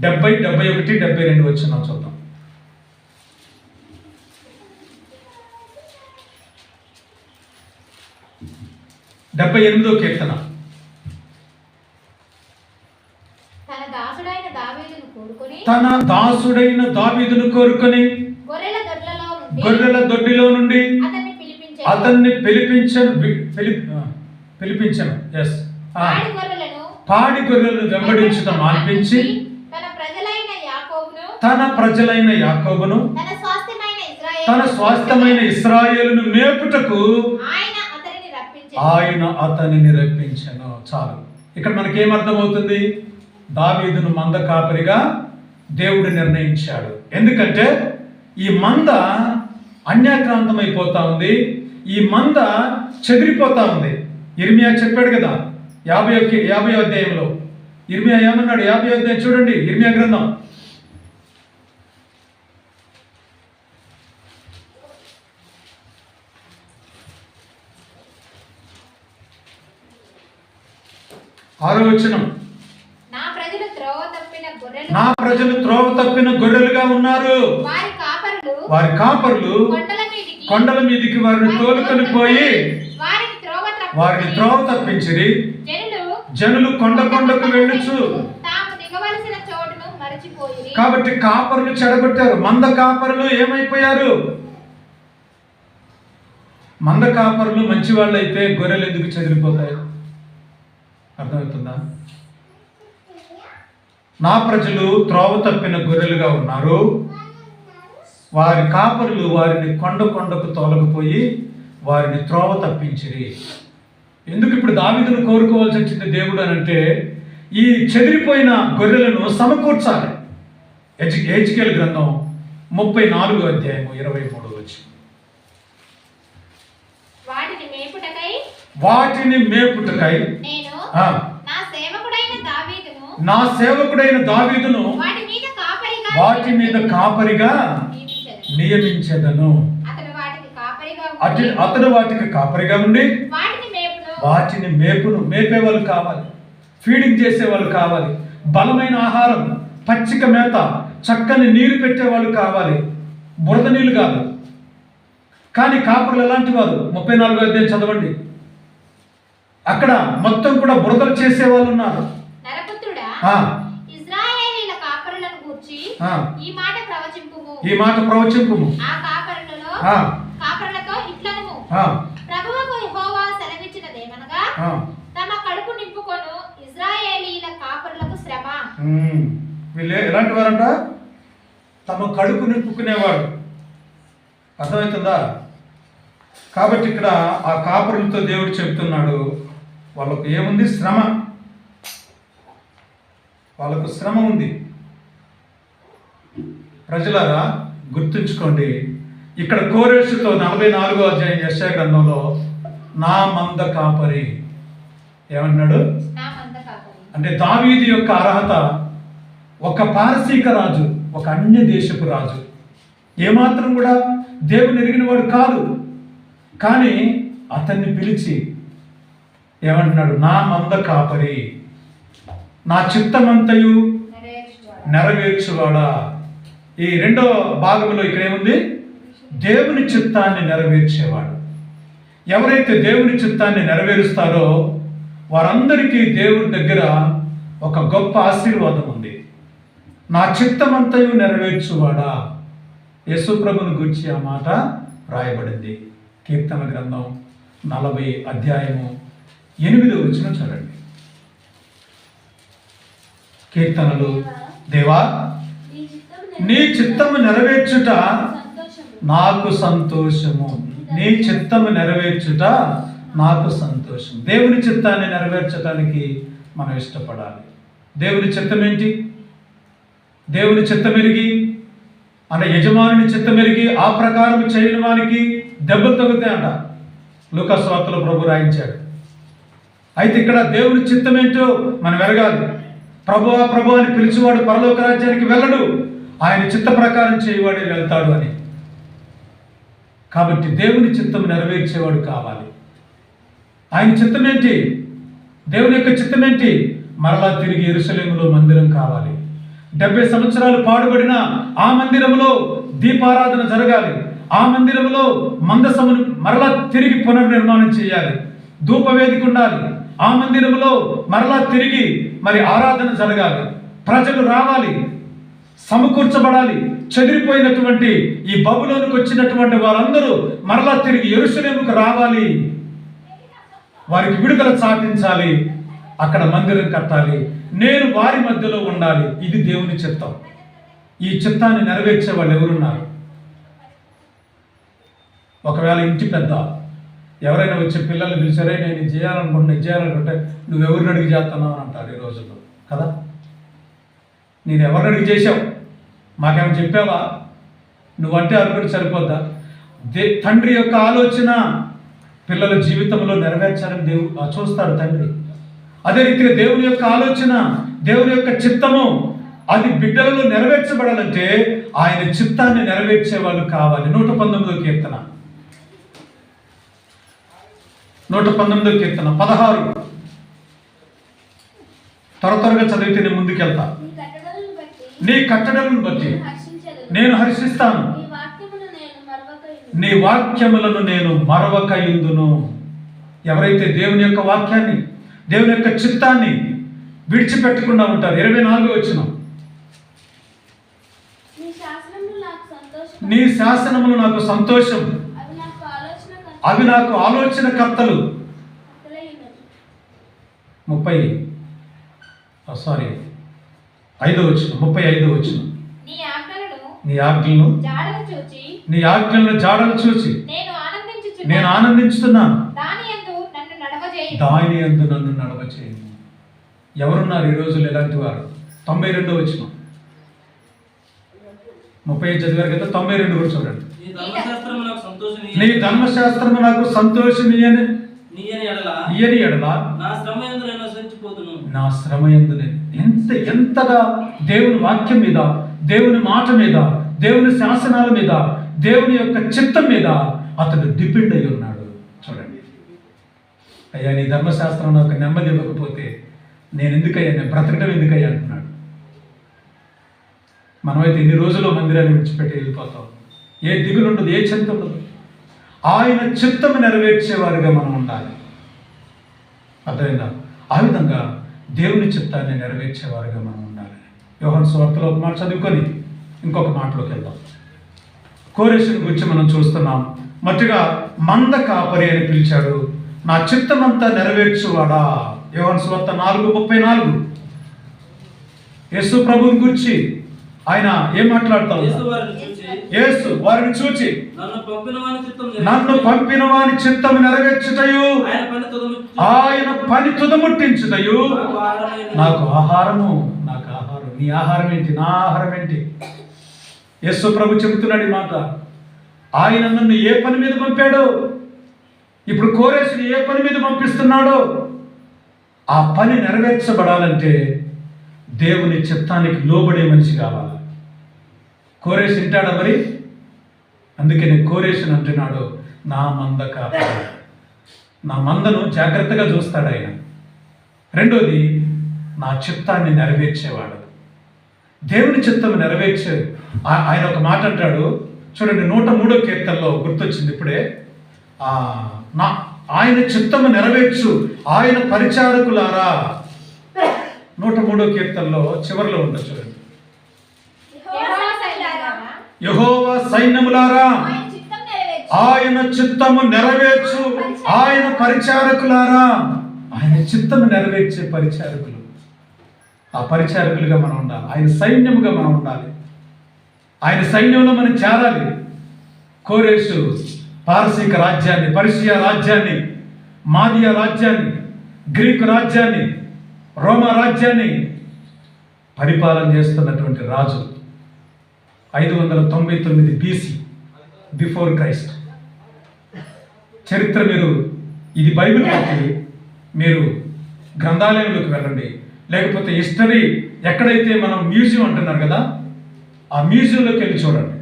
70, 71, 72 వచ్చిన చూద్దాం. డెబ్బై 78వ కీర్తన. తన దాసుడైన దావీదును కోరుకొని గొర్రెల దొడ్డిలో నుండి అతన్ని పిలిపించను. పాడి గొర్రెలను వెంబడించడం మాన్పించి తన ప్రజలైన యాకోబును తన స్వాస్థ్యమైన ఇశ్రాయేలును మేపుటకు ఆయన అతనిని రప్పించను. చాలు. ఇక్కడ మనకేమర్థమవుతుంది? దావీదును మంద కాపరిగా దేవుడు నిర్ణయించాడు. ఎందుకంటే ఈ మంద అన్యాక్రాంతమైపోతా ఉంది, ఈ మంద చెదిరిపోతా ఉంది. ఇర్మియా చెప్పాడు కదా 50వ అధ్యాయంలో. ఇర్మియా ఏమన్నాడు? 50వ అధ్యాయం చూడండి, ఇర్మియా గ్రంథం. ఆరో వచనం. నా ప్రజలు త్రోవ తప్పిన గొర్రెలుగా ఉన్నారు. వారి కాపరులు కొండల మీదికి వారిని తోలుకొని పోయి వారిని త్రోవ తప్పించిరి. జనులు కొండకు వెళ్ళుచు చెడిపోయి. కాబట్టి కాపరులు చెడగొట్టారు. మంద కాపరులు ఏమైపోయారు? మంద కాపరులు మంచి వాళ్ళు అయితే గొర్రెలు ఎందుకు చెదిరిపోతాయి? అర్థమవుతుందా? నా ప్రజలు త్రోవ తప్పిన గొర్రెలుగా ఉన్నారు. వారి కాపరులు వారిని కొండకు తోలకపోయి వారిని త్రోవ తప్పించిరి. ఎందుకు ఇప్పుడు దావీదును కోరుకోవాల్సి వచ్చింది దేవుడు అని అంటే, ఈ చెదిరిపోయిన గొర్రెలను సమకూర్చాలి. హెజ్కేలు గ్రంథం 34వ అధ్యాయము 23వ వచనం. వాటిని మేపుటకై నేను ఆ, నా సేవకుడైన దావీదును వాటి మీద కాపరిగా నియమించెదను. అతడు వాటికి కాపరిగా ఉండి వాటిని మేపును. మేపేవాళ్ళు కావాలి, ఫీడింగ్ చేసేవాళ్ళు కావాలి, బలమైన ఆహారం, పచ్చిక మేత, చక్కని నీరు పెట్టేవాళ్ళు కావాలి, బురద నీళ్ళు కాదు. కానీ కాపరులు ఎలాంటి వారు? 34వ అధ్యాయం చదవండి. అక్కడ మొత్తం కూడా బురదలు చేసేవాళ్ళు ఉన్నారు. ఈ మాట ప్రవచింపుము. ప్రభువుకు యెహోవా సెలవిచ్చినదేమనగా, తమ కడుపు నింపుకొను ఇశ్రాయేలీయుల కాపరులకు శ్రమ. వీళ్ళు ఎలాంటి వారంట? తమ కడుపు నింపుకునేవాడు. అర్థమవుతుందా? కాబట్టి ఇక్కడ ఆ కాపరులతో దేవుడు చెప్తున్నాడు, వాళ్ళకు ఏముంది? శ్రమ. వాళ్ళకు శ్రమ ఉంది. ప్రజలారా గుర్తుంచుకోండి, ఇక్కడ కోరేషుతో 44వ అధ్యాయం యెషయా గ్రంథంలో నా మంద కాపరి ఏమన్నాడు అంటే, దావీదు యొక్క అర్హత ఒక పారసీక రాజు, ఒక అన్య దేశపు రాజు, ఏమాత్రం కూడా దేవుని ఎరిగిన వాడు కాదు. కానీ అతన్ని పిలిచి ఏమంటున్నాడు? నా మంద కాపరి, నా చిత్తమంతయు నెరవేర్చువాడా. ఈ రెండో భాగంలో ఇక్కడ ఏముంది? దేవుని చిత్తాన్ని నెరవేర్చేవాడు. ఎవరైతే దేవుని చిత్తాన్ని నెరవేరుస్తారో వారందరికీ దేవుని దగ్గర ఒక గొప్ప ఆశీర్వాదం ఉంది. నా చిత్తమంతయు నెరవేర్చువాడా. యేసు ప్రభుని గురించి ఆ మాట రాయబడింది. కీర్తన గ్రంథం 40 అధ్యాయము 8వ వచనం చూడండి. కీర్తనలు, దేవా నీ చిత్తము నెరవేర్చుట నాకు సంతోషము. నీ చిత్తము నెరవేర్చుట నాకు సంతోషం. దేవుని చిత్తాన్ని నెరవేర్చడానికి మనం ఇష్టపడాలి. దేవుని చిత్తం ఏంటి? దేవుని చిత్తమెరిగి అంటే యజమానుని చిత్తమెరిగి ఆ ప్రకారం చేయని వానికి దెబ్బలు తగులుతాయంట. లూకాసు వార్తలో ప్రభు రాయించాడు. అయితే ఇక్కడ దేవుని చిత్తం ఏంటో మనం ఎరగాలి. ప్రభువా ప్రభు అని పిలిచేవాడు పరలోక రాజ్యానికి వెళ్ళడు, ఆయన చిత్త ప్రకారం చేయవాడే వెళ్తాడు అని. కాబట్టి దేవుని చిత్తం నెరవేర్చేవాడు కావాలి. ఆయన చిత్తం ఏంటి? దేవుని యొక్క చిత్తం ఏంటి? మరలా తిరిగి యెరూషలేములో మందిరం కావాలి. 70 సంవత్సరాలు పాడుబడిన ఆ మందిరంలో దీపారాధన జరగాలి. ఆ మందిరంలో మందసమును మరలా తిరిగి పునర్నిర్మాణం చేయాలి. ధూపవేదిక ఉండాలి. ఆ మందిరంలో మరలా తిరిగి ఆరాధన జరగాలి. ప్రజలు రావాలి, సమకూర్చబడాలి. చెదిరిపోయినటువంటి ఈ బబులోనుకు వచ్చినటువంటి వారందరూ మరలా తిరిగి యెరూషలేముకు రావాలి. వారికి విడుదల సాధించాలి. అక్కడ మందిరం కట్టాలి. నేను వారి మధ్యలో ఉండాలి. ఇది దేవుని చిత్తం. ఈ చిత్తాన్ని నెరవేర్చే వాళ్ళు ఎవరున్నారు? ఒకవేళ ఇంటి పెద్ద ఎవరైనా వచ్చి పిల్లల్ని పిలిచారే, నేను ఇది చేయాలనుకుంటే నువ్వెవరిని అడిగి చేస్తున్నావు అని అంటారు ఈ రోజుల్లో కదా. నేను ఎవరిని అడిగి చేశావు? మాకేమైనా చెప్పావా? నువ్వంటే అనుకుంటే సరిపోద్దా? తండ్రి యొక్క ఆలోచన పిల్లల జీవితంలో నెరవేర్చాలని దేవుడు చూస్తాడు తండ్రి. అదే రీతిగా దేవుని యొక్క ఆలోచన, దేవుని యొక్క చిత్తము అది బిడ్డలలో నెరవేర్చబడాలంటే ఆయన చిత్తాన్ని నెరవేర్చే వాళ్ళు కావాలి. 119వ కీర్తన 119వ కీర్తన 16. త్వరగా చదివితే నేను ముందుకెళ్తా. నీ కట్టడలను బట్టి నేను హర్షిస్తాను, నీ వాక్యములను నేను మరవకయుందును. ఎవరైతే దేవుని యొక్క వాక్యాన్ని, దేవుని యొక్క చిత్తాన్ని విడిచిపెట్టకుండా ఉంటారు. 24వ వచనం నీ శాసనములు నాకు సంతోషం, అవి నాకు ఆలోచన కర్తలు. 35వ వచనం. నీ ఆజ్ఞలను జాడలు చూచి నేను ఆనందించుతున్నాను, దాని యందు నన్ను నడవచేయు. ఎవరున్నారు ఈ రోజులు ఎలాంటి వారు? 92వ వచనం. 35 చదివారు కదా, 92 కూడా చూడండి. నీ ధర్మశాస్త్రము నాకు సంతోషమియని ఎడల నా శ్రమ యందు ఎంతగా దేవుని వాక్యం మీద, దేవుని మాట మీద, దేవుని శాసనాల మీద, దేవుని యొక్క చిత్తం మీద అతడు డిపెండ్ అయి ఉన్నాడు. చూడండి, అయ్యా నీ ధర్మశాస్త్రం నాకు నెమ్మది ఇవ్వకపోతే నేను బ్రతకడం ఎందుకయ్యా అంటున్నాడు. మనమైతే ఎన్ని రోజులు మందిరాన్ని విడిచిపెట్టి వెళ్ళిపోతాం, ఏ దిగులు ఉండదు, ఏ చింత ఉండదు. ఆయన చిత్తము నెరవేర్చేవారుగా మనం ఉండాలి. అర్థమైందా? ఆ విధంగా దేవుని చిత్తాన్ని నెరవేర్చేవారుగా మనం ఉండాలి. యోహాను సువార్తలో ఒక మాట చదువుకొని ఇంకొక మాటలోకి వెళ్దాం. కోరేషుని గురించి మనం చూస్తున్నాం. మొదటిగా మంద కాపరి అని పిలిచాడు. నా చిత్తమంతా నెరవేర్చువాడా. యోహాను సువార్త 4:34. యేసు ప్రభువుని గురించి ఆయన ఏం మాట్లాడతాడు? యేసు వారిని చూచి నన్ను పంపిన వాని చిత్తము నెరవేర్చుటయు ఆయన పని తుదముట్టించుటయు నాకు ఆహారము. నీ ఆహారం ఏంటి? నా ఆహారం ఏంటి? యేసు ప్రభు చెబుతున్నాడు ఈ మాట. ఆయన నన్ను ఏ పని మీద పంపాడో, ఇప్పుడు కోరేసుని ఏ పని మీద పంపిస్తున్నాడో, ఆ పని నెరవేర్చబడాలంటే దేవుని చిత్తానికి లోబడే మనిషి కావాలి. కోరేసు వింటాడా మరి? అందుకనే కోరేసుని అంటున్నాడు, నా మంద కాపరి. నా మందను జాగ్రత్తగా చూస్తాడు ఆయన. రెండోది, నా చిత్తాన్ని నెరవేర్చేవాడు. దేవుని చిత్తం నెరవేర్చే ఆయన ఒక మాట అంటాడు చూడండి, 103వ కీర్తనలో గుర్తొచ్చింది ఇప్పుడే. ఆయన చిత్తము నెరవేర్చు ఆయన పరిచారకులారా. 103వ కీర్తనలో చివరిలో ఉంటుంది చూడండి, యెహోవా సైన్యములారా ఆయన చిత్తము నెరవేర్చు ఆయన పరిచారకులారా. ఆయన చిత్తము నెరవేర్చే పరిచారకులు. ఆ పరిచారకులుగా మనం ఉండాలి. ఆయన సైన్యముగా మనం ఉండాలి. ఆయన సైన్యంలో మనం చేరాలి. కోరేసు పారసీక రాజ్యాన్ని, పర్షియా రాజ్యాన్ని, మాదియా రాజ్యాన్ని, గ్రీకు రాజ్యాన్ని, రోమా రాజ్యాన్ని పరిపాలన చేస్తున్నటువంటి రాజు. 599 BC, బిఫోర్ క్రైస్ట్. చరిత్ర ఇది బైబిల్ బట్టి మీరు గ్రంథాలయంలోకి వెళ్ళండి, లేకపోతే హిస్టరీ ఎక్కడైతే మనం మ్యూజియం అంటున్నారు కదా, ఆ మ్యూజియంలోకి వెళ్ళి చూడండి.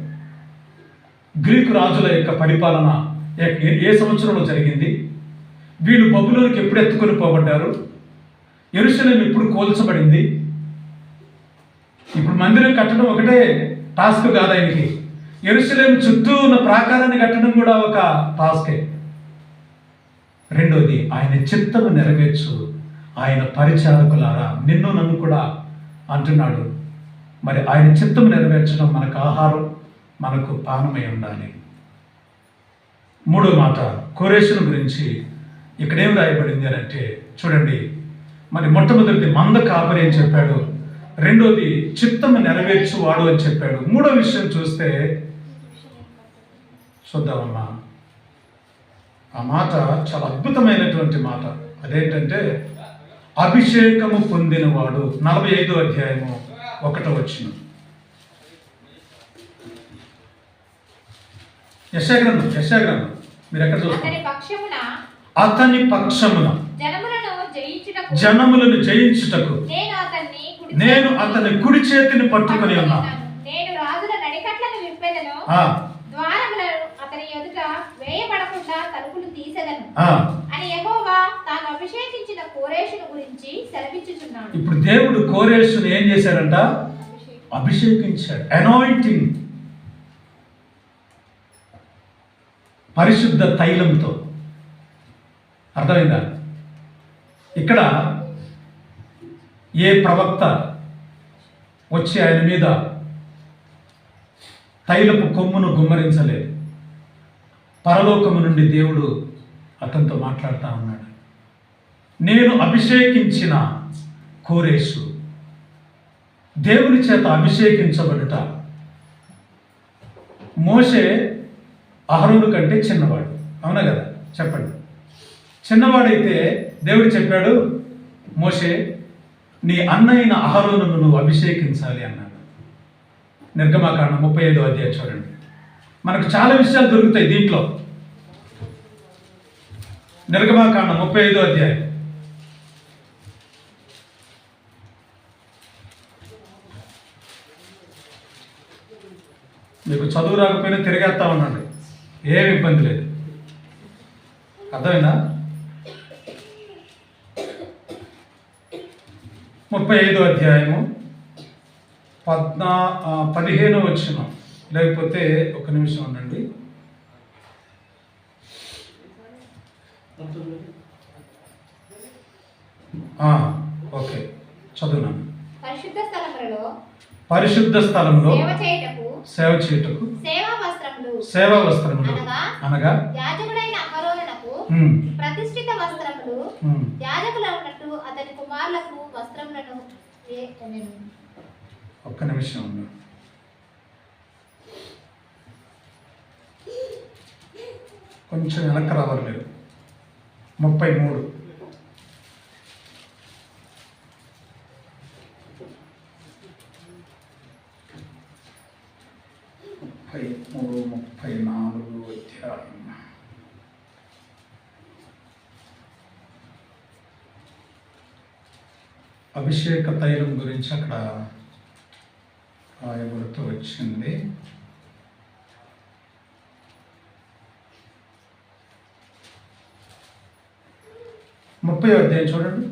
గ్రీకు రాజుల యొక్క పరిపాలన ఏ సంవత్సరంలో జరిగింది, వీళ్ళు బబులోనికి ఎప్పుడు ఎత్తుకొని పోబడ్డారు, యెరూషలేము ఎప్పుడు కోల్చబడింది. ఇప్పుడు మందిరం కట్టడం ఒకటే టాస్క్ కాదు ఆయనకి. యెరూషలేము చుట్టూ ఉన్న ప్రాకారాన్ని కట్టడం కూడా ఒక టాస్కే. రెండోది, ఆయన చిత్తము నెరవేర్చు ఆయన పరిచారకులారా. నిన్ను నన్ను కూడా అంటున్నాడు. మరి ఆయన చిత్తము నెరవేర్చడం మనకు ఆహారం, మనకు పానమై ఉండాలి. మూడో మాట, కోరేషును గురించి ఇక్కడేం రాయబడింది అని అంటే చూడండి, మరి మొట్టమొదటిది మంద కాపరి అని చెప్పాడు, రెండోది చిత్తము నెరవేర్చువాడు అని చెప్పాడు. మూడో విషయం చూస్తే చూద్దామమ్మా. ఆ మాట చాలా అద్భుతమైనటువంటి మాట. అదేంటంటే అభిషేకము పొందినవాడు. 45వ అధ్యాయము 1వ వచనం. యెషయా మీరు ఎక్కడ చూస్తారు? అతని పక్షమున జనములను జయించుటకు నేను అతని కుడి చేతిని పట్టుకొని ఉన్నాను. నేను రాజుల నడికట్లను విప్పెదను, ద్వారములను అతని ఎదుట వేయబడకుండా తలుపులు తీసెదను అని యెహోవా తాను అభిషేకించిన కోరేషును గురించి సెలవిచ్చుచున్నాడు. ఇప్పుడు దేవుడు కోరేషును ఏం చేశాడంట? అభిషేకించాడు. అనాయింటింగ్, పరిశుద్ధ తైలంతో. అర్థమైందా? ఇక్కడ ఏ ప్రవక్త వచ్చి ఆయన మీద తైలపు కొమ్మును గుమ్మరించలేదు. పరలోకము నుండి దేవుడు అతనితో మాట్లాడుతూ ఉన్నాడు. నేను అభిషేకించిన కోరేషు, దేవుని చేత అభిషేకించబడుట. మోషే అహరోను కంటే చిన్నవాడు, అవునా కదా? చెప్పండి. చిన్నవాడైతే దేవుడు చెప్పాడు, మోషే నీ అన్నయ్యన అహరోనును నువ్వు అభిషేకించాలి అన్నాడు. నిర్గమాకాండం 35వ అధ్యాయం చూడండి. మనకు చాలా విషయాలు దొరుకుతాయి దీంట్లో. నిర్గమాకాండం 35వ అధ్యాయం. మీకు చదువు రాకపోయినా తిరిగేస్తా ఉన్నాడు, ఏమి ఇబ్బంది లేదు. అర్థమైందా? 35వ అధ్యాయము 15వ వచనం, లేకపోతే ఒక నిమిషం ఉండండి. ఓకే, చదువున్నాను. పరిశుద్ధ స్థలంలో సేవ చేయుటకు సేవా వస్త్రములు అనగా యాజకుడైన అహరోనునకు ప్రతిష్ఠిత వస్త్రములు, యాజకులైనట్టు అతని కుమారులకు వస్త్రములను. ఒక్క నిమిషం ఉంది. కొంచెం వెనక్కి రావాలి మీరు. 33 34 అధ్యాయం. అభిషేక తైలం గురించి అక్కడ రాయబడుతూ వచ్చింది. ముప్పై అధ్యాయం చూడండి.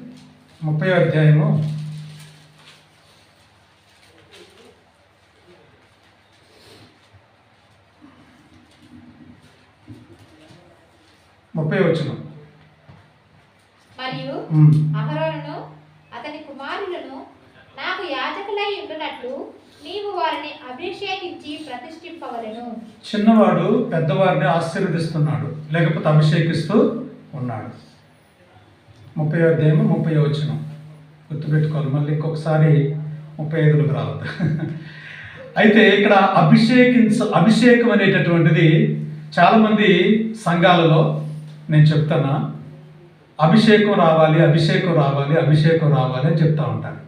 30వ అధ్యాయము 30వ వచనం. మరియు అహరోనును అతని కుమారులను నాకు యాజకులై ఉండునట్లు నీవు వారిని అభిషేకించి ప్రతిష్ఠింపవలెను. చిన్నవాడు పెద్దవారిని ఆశీర్వదిస్తున్నాడు, లేకపోతే అభిషేకిస్తూ ఉన్నాడు. 30వ అధ్యాయం 30వ వచనం గుర్తుపెట్టుకోవాలి. మళ్ళీ ఇంకొకసారి 35లోకి రావద్దు. అయితే ఇక్కడ అభిషేకం అనేటటువంటిది చాలామంది సంఘాలలో నేను చెప్తానా, అభిషేకం రావాలి, అభిషేకం రావాలి, అభిషేకం రావాలి అని చెప్తా ఉంటాను.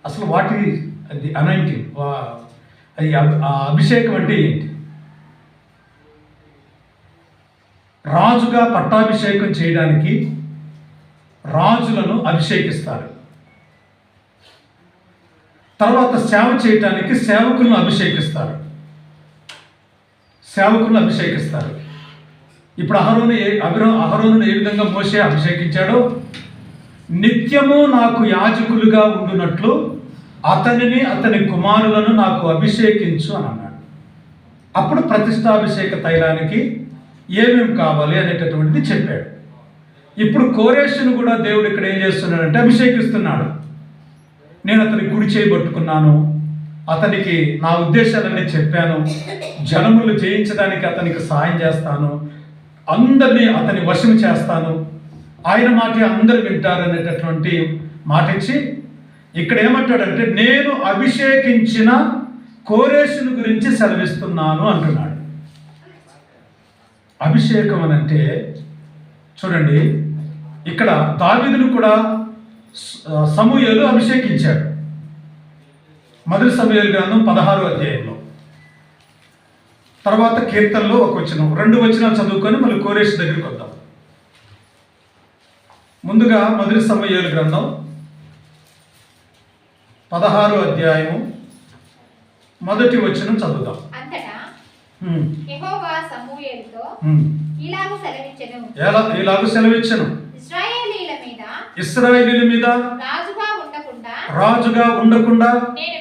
అసలు వాటి అది అనాయింటింగ్, అది అభిషేకం అంటే ఏంటి? రాజుగా పట్టాభిషేకం చేయడానికి రాజులను అభిషేకిస్తారు. తర్వాత సేవ చేయటానికి సేవకులను అభిషేకిస్తారు. ఇప్పుడు అహరోనును ఏ విధంగా మోషే అభిషేకించాడో, నిత్యము నాకు యాజకులుగా ఉండునట్లు అతనిని అతని కుమారులను నాకు అభిషేకించు అని అన్నాడు. అప్పుడు ప్రతిష్టాభిషేక తైలానికి ఏమేమి కావాలి అనేటటువంటిది చెప్పాడు. ఇప్పుడు కోరేషును కూడా దేవుడు ఇక్కడ ఏం చేస్తున్నాడంటే అభిషేకిస్తున్నాడు. నేను అతని కుడి చేయబట్టుకున్నాను, అతనికి నా ఉద్దేశాలన్నీ చెప్పాను, జనములు జయించడానికి అతనికి సహాయం చేస్తాను, అందరినీ అతని వశం చేస్తాను, ఆయన మాట అందరు వింటారు అనేటటువంటి మాట ఇచ్చి ఇక్కడ ఏమంటాడంటే నేను అభిషేకించిన కోరేషును గురించి సెలవిస్తున్నాను అంటున్నాడు. అభిషేకం అని అంటే చూడండి, ఇక్కడ దావీదును కూడా సమూయేలు అభిషేకించాడు. మొదటి సమూయేలు గ్రంథం 16వ అధ్యాయంలో. తర్వాత కీర్తనలో ఒక వచనం, 2 వచనాలు చదువుకొని మళ్ళీ కోరేషు దగ్గరికి వద్దాం. ముందుగా మొదటి సమూయేలు గ్రంథం 16వ అధ్యాయము 1వ వచనం చదువుదాం. అంతటా యెహోవా సమూయేలుతో ఇలాగు సెలవిచ్చెను, ఇశ్రాయేలీయుల మీద రాజుగా ఉండకుండా నేను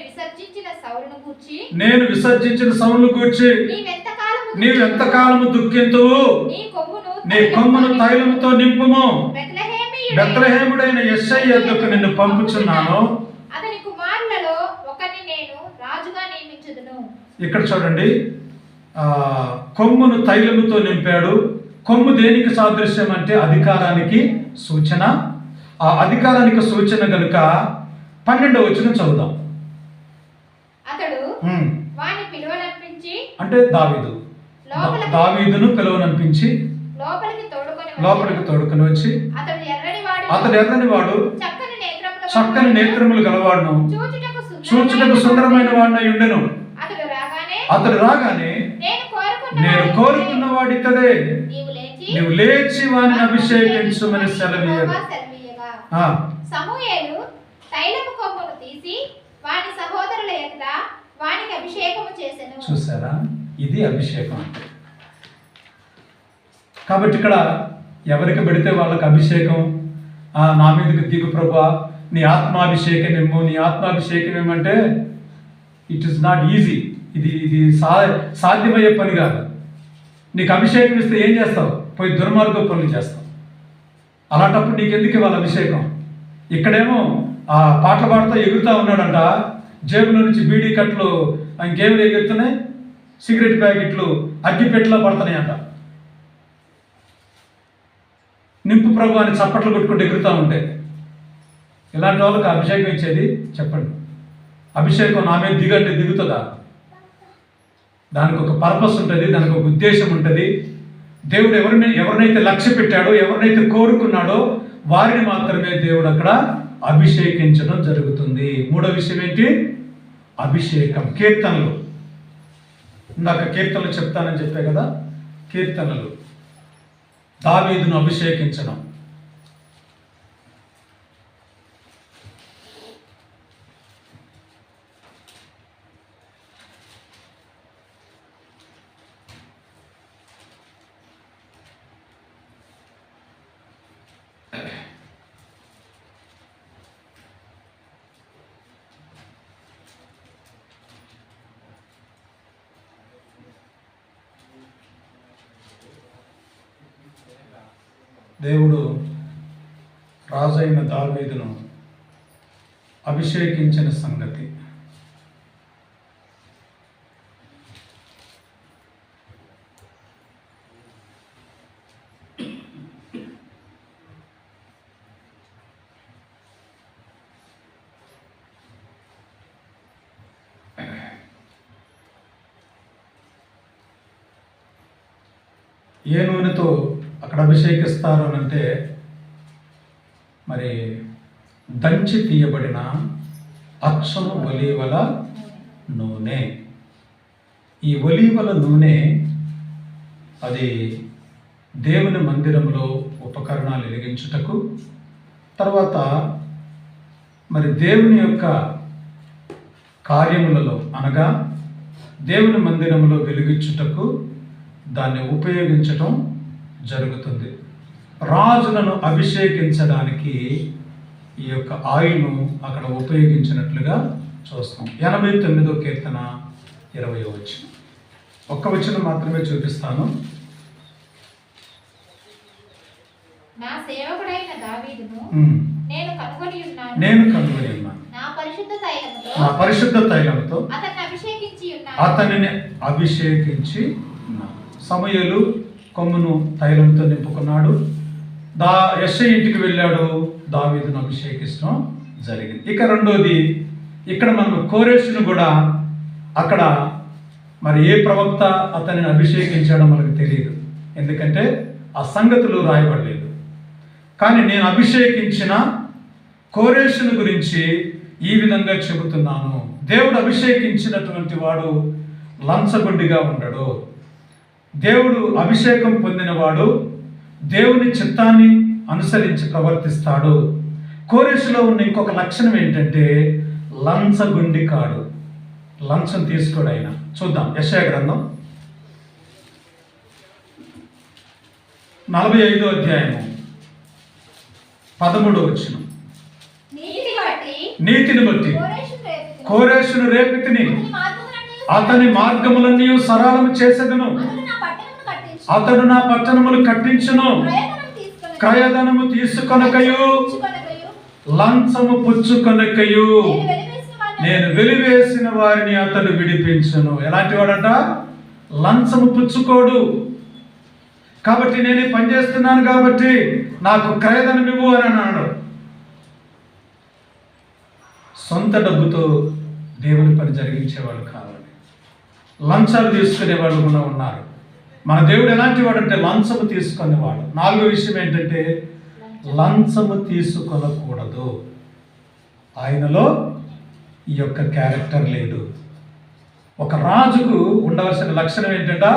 విసర్జించిన సౌలును గూర్చి నీవు ఎంతకాలము దుఃఖింతువు, నీ కొమ్మును తైలముతో నింపుము, బెత్లెహేముడైన యెష్షయి యొద్దకు నిన్ను పంపుచున్నాను. ఇక్కడ చూడండి, కొమ్మును తైలముతో నింపాడు. కొమ్ము దేనికి సాదృశ్యం అంటే అధికారానికి సూచన. ఆ అధికారానికి సూచన కనుక 12వ వచనం చదువుదాం. అతడు వాని పిలువనంపించి, అంటే దావీదును పిలువనంపించి లోపలికి తోడుకొని వచ్చి, అతడు ఎర్రని వాడు చక్కని నేత్రములు గలవాడును, చూచుటకు సుందరమైన వాడినై ఉండెను. అతడు రాగానే నేను కోరుకున్న వాడితడే, నీవు లేచి వాని అభిషేకించుమని సెలవీయగా సమూయేలు తైలపు కొమ్మును తీసి వాని సహోదరుల ఎదుట వానికి అభిషేకము చేసెను. చూసారా, ఇది అభిషేకం అంటే. కాబట్టి ఇక్కడ ఎవరికి పెడితే వాళ్ళకి అభిషేకం. నా మీదకి దిగు ప్రభువా, నీ ఆత్మాభిషేకం ఏమో. నీ ఆత్మాభిషేకం ఏమంటే ఇట్ ఈస్ నాట్ ఈజీ. ఇది సాధ్యమయ్యే పని కాదు. నీకు అభిషేకం ఇస్తే ఏం చేస్తావు? పోయి దుర్మార్గ పనులు చేస్తావు. అలాంటప్పుడు నీకెందుకు ఇవ్వాలి అభిషేకం? ఇక్కడేమో ఆ పాటలు పాడుతూ ఎగురుతూ ఉన్నాడంట. జేబులో నుంచి బీడీ కట్లు ఇంకేమి ఎగురుతున్నాయి, సిగరెట్ ప్యాకెట్లు అగ్గిపెట్టెలో పడుతున్నాయి అంట. నింపు ప్రభు అని చప్పట్లు కొట్టుకుంటూ ఎగురుతూ ఉంటే ఇలాంటి వాళ్ళకి అభిషేకం ఇచ్చేది చెప్పండి. అభిషేకం నా మీద దిగంటే దిగుతుందా? దానికి ఒక పర్పస్ ఉంటుంది, దానికి ఒక ఉద్దేశం ఉంటుంది. దేవుడు ఎవరినైతే లక్ష్య పెట్టాడో, ఎవరినైతే కోరుకున్నాడో వారిని మాత్రమే దేవుడు అక్కడ అభిషేకించడం జరుగుతుంది. మూడో విషయం ఏంటి? అభిషేకం. కీర్తనలు. ఇందాక కీర్తనలు చెప్తానని చెప్పే కదా, కీర్తనలు. దావీదును అభిషేకించడం. దేవుడు రాజైన దావీదును అభిషేకించిన సంగతి. ఏ నూనెతో అక్కడ అభిషేకిస్తారు అని అంటే, మరి దంచి తీయబడిన అచ్చము ఒలీవల నూనె. ఈ ఒలీవల నూనె అది దేవుని మందిరంలో ఉపకరణాలు వెలిగించుటకు, తర్వాత మరి దేవుని యొక్క కార్యములలో అనగా దేవుని మందిరంలో వెలిగించుటకు దాన్ని ఉపయోగించటం జరుగుతుంది. రాజులను అభిషేకించడానికి ఈ యొక్క ఆయిల్ను అక్కడ ఉపయోగించినట్లుగా చూస్తాం. 89వ కీర్తన 20వ వచనం. ఒక్క వచనం మాత్రమే చూపిస్తాను. నా సేవకుడైన దావీదును నేను కనుగొని ఉన్నాను, నా పరిశుద్ధ తైలముతో అతనిని అభిషేకించి ఉన్నాను. సమూయేలు కొమ్మును తైలంతో నింపుకున్నాడు. యెష్షయి ఇంటికి వెళ్ళాడు, దావీదును అభిషేకించడం జరిగింది. ఇక రెండోది, ఇక్కడ మనం కోరేషును కూడా అక్కడ మరి ఏ ప్రవక్త అతనిని అభిషేకించాడో మనకు తెలియదు, ఎందుకంటే ఆ సంగతులు రాయబడలేదు. కానీ నేను అభిషేకించిన కోరేషును గురించి ఈ విధంగా చెబుతున్నాను. దేవుడు అభిషేకించినటువంటి వాడు లంచగొండిగా ఉండడు. దేవుడు అభిషేకం పొందినవాడు దేవుని చిత్తాన్ని అనుసరించి ప్రవర్తిస్తాడు. కోరేషులో ఉన్న ఇంకొక లక్షణం ఏంటంటే లంచగొండి కాడు, లంచం తీసుకోడు ఆయన. చూద్దాం యెషయా గ్రంథం 45వ అధ్యాయము 13వ వచనం. నీతిని బట్టి కోరేషును రేపితిని, అతని మార్గములన్నీ సరళము చేసేదను, అతడు నా పట్టణములు కట్టించును, క్రయధనము తీసుకొనకయు లంచము పుచ్చుకొనకయు నేను వెలివేసిన వారిని అతడు విడిపించును. ఎలాంటి వాడంట? లంచము పుచ్చుకోడు. కాబట్టి నేనే పనిచేస్తున్నాను కాబట్టి నాకు క్రయధనం ఇవ్వు అని అన్నాడు. సొంత డబ్బుతో దేవుని పని జరిగించేవాళ్ళు కావాలి. లంచాలు తీసుకునేవాళ్ళు కూడా ఉన్నారు. మన దేవుడు ఎలాంటి వాడు అంటే లంచము తీసుకునేవాడు. 4వ విషయం ఏంటంటే లంచము తీసుకొనకూడదు. ఆయనలో ఈ యొక్క క్యారెక్టర్ లేదు. ఒక రాజుకు ఉండవలసిన లక్షణం ఏంటంటే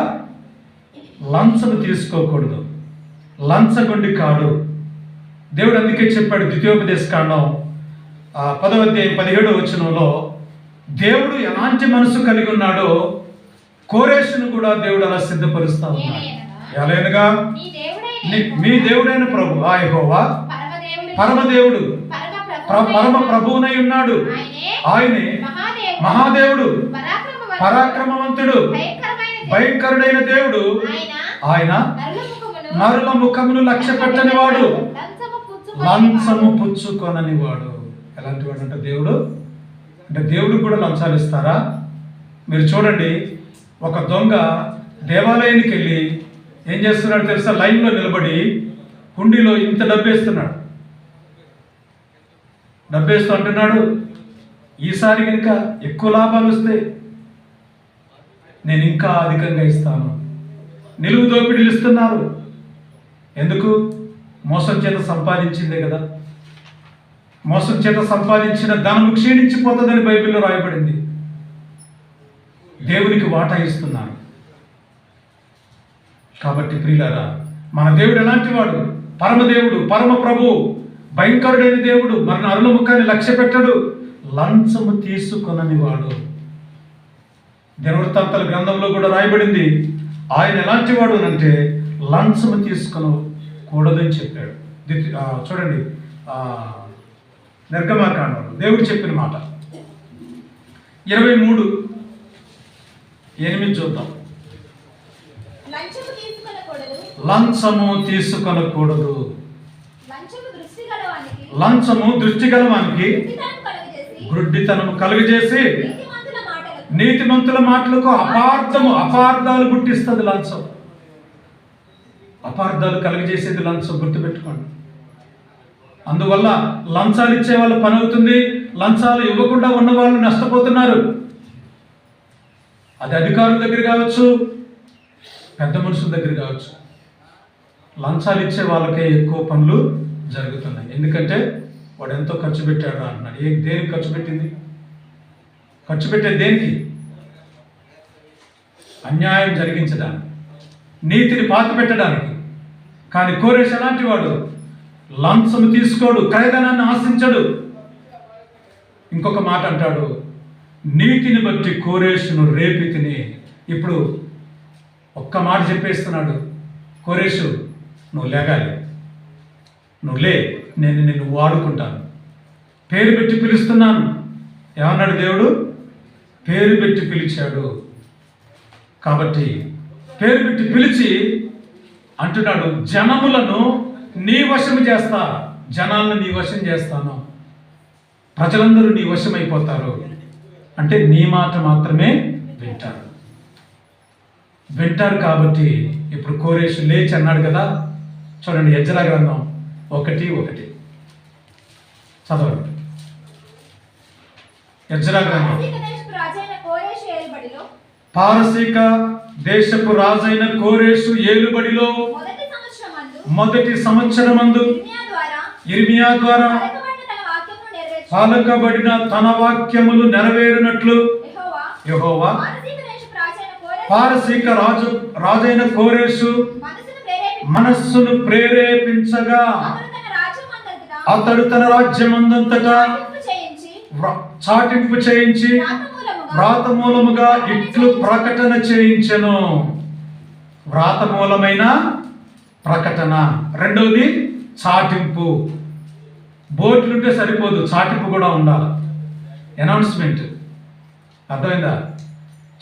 లంచము తీసుకోకూడదు, లంచగొండి కాడు. దేవుడు అందుకే చెప్పాడు ద్వితీయోపదేశకాండం 10వ అధ్యాయం 17వ వచనంలో దేవుడు ఎలాంటి మనసు కలిగి ఉన్నాడో కోరేషును కూడా దేవుడు అలా సిద్ధపరుస్తా ఉన్నాడు. ఎలాగనగా మీ దేవుడైన ప్రభు యెహోవా పరమదేవుడు పరమ ప్రభువునై ఉన్నాడు. ఆయనే మహాదేవుడు, పరాక్రమవంతుడు, భయంకరుడైన దేవుడు. ఆయన నరుల ముఖమును లక్ష్య పెట్టని వాడు, లంచము పుచ్చుకొనని వాడు. ఎలాంటి వాడు అంటే దేవుడు అంటే దేవుడు కూడా లంచాలు ఇస్తారా? మీరు చూడండి, ఒక దొంగ దేవాలయానికి వెళ్ళి ఏం చేస్తున్నాడు తెలుసా? లైన్లో నిలబడి హుండీలో ఇంత డబ్బేస్తున్నాడు. డబ్బేస్తూ అంటున్నాడు, ఈసారి కనుక ఎక్కువ లాభాలు వస్తే నేను ఇంకా అధికంగా ఇస్తాను. నిలువు దోపిడీలు ఇస్తున్నారు. ఎందుకు? మోసం చేత సంపాదించిందే కదా. మోసం చేత సంపాదించిన ధనము క్షీణించిపోతుందని బైబిల్లో రాయబడింది. దేవునికి వాటా ఇస్తున్నారు. కాబట్టి ప్రియులారా, మన దేవుడు ఎలాంటి వాడు? పరమదేవుడు, పరమ ప్రభు, భయంకరుడైన దేవుడు. మన అరుల ముఖాన్ని లక్ష్య పెట్టడు, లంచము తీసుకొనని వాడు. దినవృత్తాంతాల గ్రంథంలో కూడా రాయబడింది ఆయన ఎలాంటి వాడు అంటే లంచము తీసుకొనకూడదని చెప్పాడు. చూడండి, నిర్గమాకాండంలో దేవుడు చెప్పిన మాట 23:8 చూద్దాం. లంచము తీసుకొనకూడదు. లంచము దృష్టి గలవానికి గుడ్డితనము కలుగజేసి నీతిమంతుల మాటలకు అపార్థాలు పుట్టిస్తుంది. లంచం అపార్థాలు కలుగజేసేది లంచం, గుర్తుపెట్టుకోండి. అందువల్ల లంచాలు ఇచ్చే వాళ్ళ పని అవుతుంది, లంచాలు ఇవ్వకుండా ఉన్న వాళ్ళు నష్టపోతున్నారు. అది అధికారుల దగ్గర కావచ్చు, పెద్ద మనుషుల దగ్గర కావచ్చు. లంచాలు ఇచ్చే వాళ్ళకే ఎక్కువ పనులు జరుగుతున్నాయి. ఎందుకంటే వాడు ఎంతో ఖర్చు పెట్టాడు అంటున్నాడు. దేనికి ఖర్చు పెట్టింది? ఖర్చు పెట్టేది దేనికి? అన్యాయం జరిగించడానికి, నీతిని పాతి పెట్టడానికి. కానీ కోరేష్ ఎలాంటి వాడు? లంచము తీసుకోడు, క్రయధనాన్ని ఆశించడు. ఇంకొక మాట అంటాడు, నీతిని బట్టి కోరేషును రేపితిని. ఇప్పుడు ఒక్క మాట చెప్పేస్తున్నాడు, కోరేషు నువ్వు లేగాలి, నువ్వు లే, నేను నిన్ను వాడుకుంటాను, పేరు పెట్టి పిలుస్తున్నాను. ఏమన్నాడు దేవుడు? పేరు పెట్టి పిలిచాడు. కాబట్టి పేరు పెట్టి పిలిచి అంటున్నాడు, జనములను నీ వశం చేస్తా, జనాలను నీ వశం చేస్తాను, ప్రజలందరూ నీ వశమైపోతారు. అంటే నీ మాట మాత్రమే వింటారు. కాబట్టి ఇప్పుడు కోరేషు లేచి అన్నాడు కదా. చూడండి, ఎజ్రా గ్రంథం 1:1 చదవండి. ఎజ్రా గ్రంథం. పారసీక దేశపు రాజైన కోరేషు ఏలుబడిలో మొదటి సంవత్సరమందు ఇర్మియా ద్వారా పలకబడిన తన వాక్యములు నెరవేరినట్లు యెహోవా పారసీక రాజైన కోరేషు మనస్సును ప్రేరేపించగా అతడు తన రాజ్యమందంతటా చాటింపు చేయించి వ్రాత మూలముగా ఇట్లు ప్రకటన చేయించెను. వ్రాత మూలమైన ప్రకటన. రెండవది చాటింపు. బోర్డులుంటే సరిపోదు, చాటింపు కూడా ఉండాలి. అనౌన్స్మెంట్. అర్థమైందా?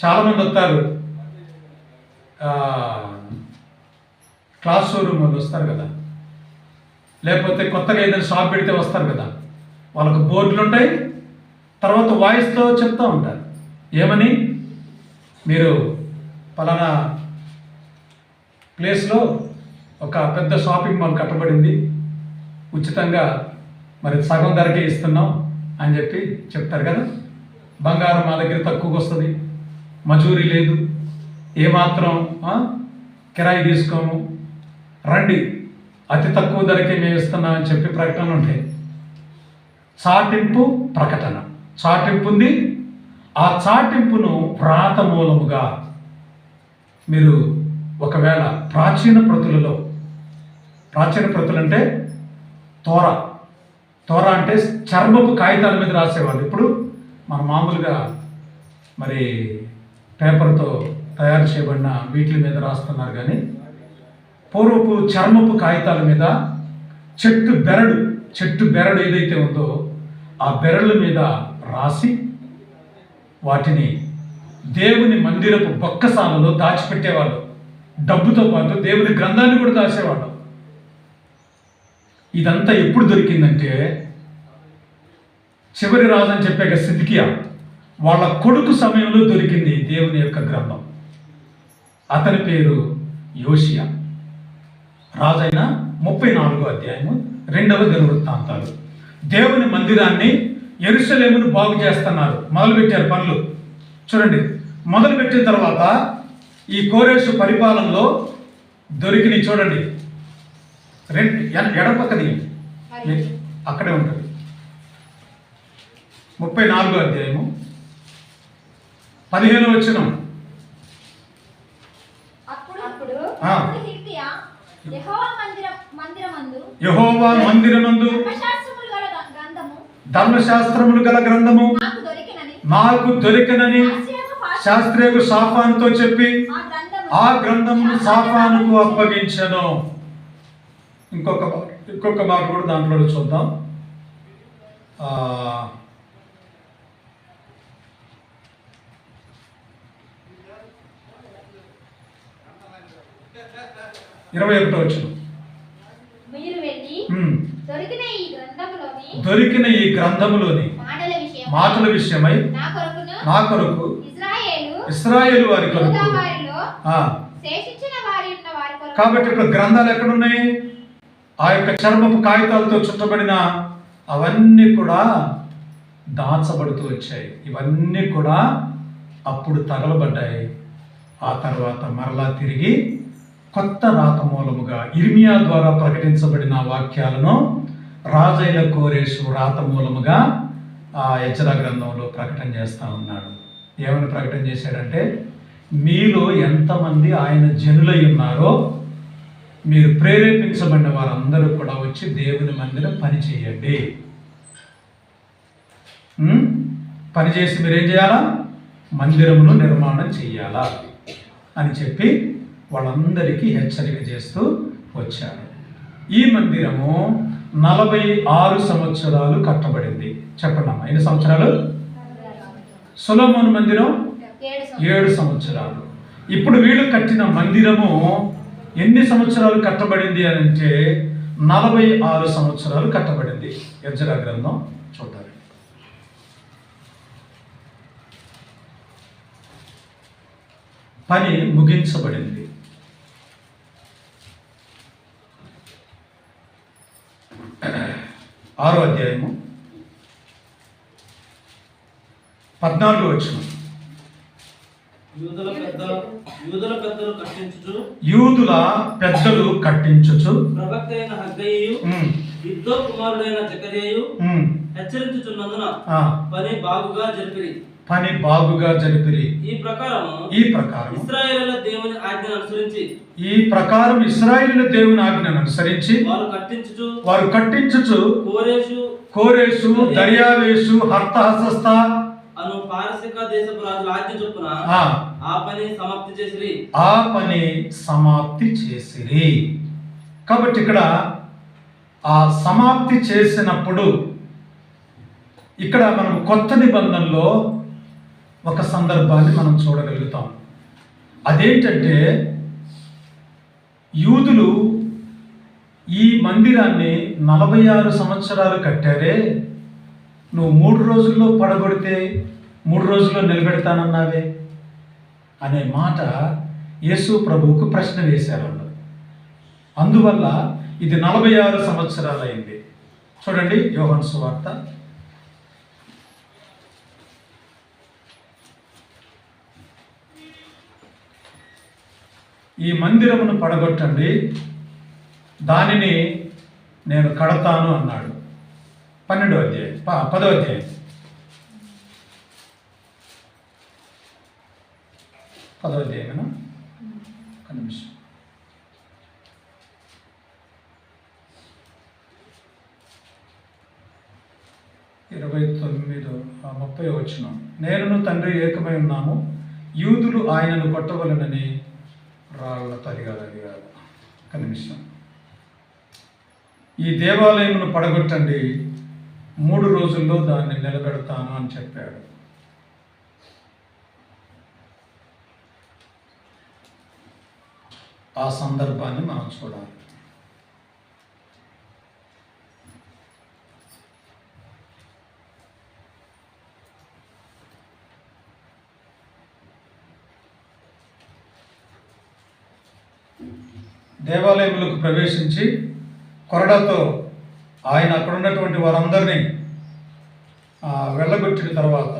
చాలామంది వస్తారు, క్లాస్ షోరూమ్ వాళ్ళు వస్తారు కదా, లేకపోతే కొత్తగా ఏదైనా షాప్ పెడితే వస్తారు కదా, వాళ్ళకు బోర్డులు ఉంటాయి, తర్వాత వాయిస్తో చెప్తూ ఉంటారు. ఏమని? మీరు పలానా ప్లేస్లో ఒక పెద్ద షాపింగ్ మాల్ కట్టబడింది, ఉచితంగా మరి సగం ధరకే ఇస్తున్నాం అని చెప్పి చెప్తారు కదా. బంగారం మా దగ్గర తక్కువకి వస్తుంది, మజూరీ లేదు, ఏమాత్రం కిరాయి తీసుకోము, రండి అతి తక్కువ ధరకే మేము ఇస్తున్నాం అని చెప్పి ప్రకటనలు ఉంటాయి. చాటింపు ప్రకటన, చాటింపు ఉంది. ఆ చాటింపును వ్రాత మూలముగా మీరు ఒకవేళ ప్రాచీన ప్రతులు అంటే తోర అంటే చర్మపు కాగితాల మీద రాసేవాళ్ళు. ఇప్పుడు మన మామూలుగా మరి పేపర్తో తయారు చేయబడిన వీటి మీద రాస్తున్నారు. కానీ పూర్వపు చర్మపు కాగితాల మీద చెట్టు బెరడు ఏదైతే ఉందో ఆ బెరళ్ళ మీద రాసి వాటిని దేవుని మందిరపు బొక్కసాలలో దాచిపెట్టేవాళ్ళు. డబ్బుతో పాటు దేవుని గ్రంథాన్ని కూడా దాచేవాళ్ళు. ఇదంతా ఎప్పుడు దొరికిందంటే చివరి రాజు అని చెప్పాక సిద్కియా వాళ్ళ కొడుకు సమయంలో దొరికింది దేవుని యొక్క గ్రంథం. అతని పేరు యోషియా. రాజైన 34వ అధ్యాయము 2వ దినవృత్తాంతాలు. దేవుని మందిరాన్ని యెరూషలేమును బాగు చేస్తున్నారు, మొదలుపెట్టారు పనులు. చూడండి, మొదలుపెట్టిన తర్వాత ఈ కోరేషు పరిపాలనలో దొరికిన చూడండి, ఎడపక్కది అక్కడే ఉంటుంది. 34వ అధ్యాయము 15వ వచనం. యెహోవా మందిరమందు ధర్మశాస్త్రములు గల గ్రంథము నాకు దొరికినని శాస్త్రియకు సాఫానుతో చెప్పి ఆ గ్రంథమును సాఫానుకు అప్పగించెను. ఇంకొక మాట కూడా దాంట్లో చూద్దాం. 21వ వచనం. దొరికిన ఈ గ్రంథములోని మాటల విషయమై నా కొరకు ఇశ్రాయేలు వారి కొరకు. కాబట్టి ఇక్కడ గ్రంథాలు ఎక్కడున్నాయి? ఆ యొక్క చర్మపు కాగితాలతో చుట్టబడిన అవన్నీ కూడా దాచబడుతూ వచ్చాయి. ఇవన్నీ కూడా అప్పుడు తగలబడ్డాయి. ఆ తర్వాత మరలా తిరిగి కొత్త రాత మూలముగా ఇర్మియా ద్వారా ప్రకటించబడిన వాక్యాలను రాజైన కోరేషు రాత మూలముగా ఆ ఎజ్రా గ్రంథంలో ప్రకటన చేస్తూ ఉన్నాడు. ఏమని ప్రకటన చేశాడంటే, మీలో ఎంతమంది ఆయన జనులై ఉన్నారో మీరు ప్రేరేపించబడిన వారందరూ కూడా వచ్చి దేవుని మందిరం పని చేయండి. పనిచేసి మీరేం చేయాలా? మందిరమును నిర్మాణం చెయ్యాలా అని చెప్పి వాళ్ళందరికీ హెచ్చరిక చేస్తూ వచ్చాడు. ఈ మందిరము 46 సంవత్సరాలు కట్టబడింది. చెప్పండి అమ్మా, ఎన్ని సంవత్సరాలు? సొలొమోను మందిరం 7 సంవత్సరాలు. ఇప్పుడు వీళ్ళు కట్టిన మందిరము ఎన్ని సంవత్సరాలు కట్టబడింది అని అంటే 46 సంవత్సరాలు కట్టబడింది. ఎజ్రా గ్రంథం చూడాలి. పని ముగించబడింది. ఆరో అధ్యాయము 14వ వచనం. యూదుల పెద్దలు కట్టించుచు ప్రవక్త అయిన హగ్గయియు ఇద్దో కుమారుడైన జకర్యాయు హెచ్చరించుచున్నందున పని బాగుగా జరిపిరి. ఈ ప్రకారం ఇశ్రాయేలుల దేవుని ఆజ్ఞను అనుసరించి వారు కట్టించుచు కోరేషు దర్యావేషు హర్తహసస్త అను పారసిక దేశపు రాజుల ఆజ్ఞ చొప్పున ఆ పని సమాప్తి చేసిరి. కాబట్టి ఇక్కడ ఆ సమాప్తి చేసినప్పుడు ఇక్కడ మనం కొత్త నిబంధనలో ఒక సందర్భాన్ని మనం చూడగలుగుతాం. అదేంటంటే, యూదులు ఈ మందిరాన్ని 46 సంవత్సరాలు కట్టారే, నువ్వు 3 రోజుల్లో పడగొడితే 3 రోజుల్లో నిలబెడతానన్నావే అనే మాట యేసు ప్రభువుకు ప్రశ్న వేశారు వాళ్ళు. అందువల్ల ఇది 46 సంవత్సరాలైంది. చూడండి యోహాను సువార్త 'ఈ మందిరమును పడగొట్టండి, దానిని నేను కడతాను' అన్నాడు. 10వ అధ్యాయం 10వ అధ్యాయం 10వ అధ్యాయమేనా? ఒక నిమిషం. 30వ వచనం. నేనును తండ్రి ఏకమై ఉన్నాము, యూదులు ఆయనను కొట్టవలనని రాళ్లతో అడిగారు. ఒక నిమిషం. ఈ దేవాలయమును పడగొట్టండి, 3 రోజుల్లో దాన్ని నిలబెడతాను అని చెప్పాడు. ఆ సందర్భాన్ని మనం చూడాలి. దేవాలయములకు ప్రవేశించి కొరడాతో ఆయన అక్కడ ఉన్నటువంటి వారందరినీ వెళ్ళగొట్టిన తర్వాత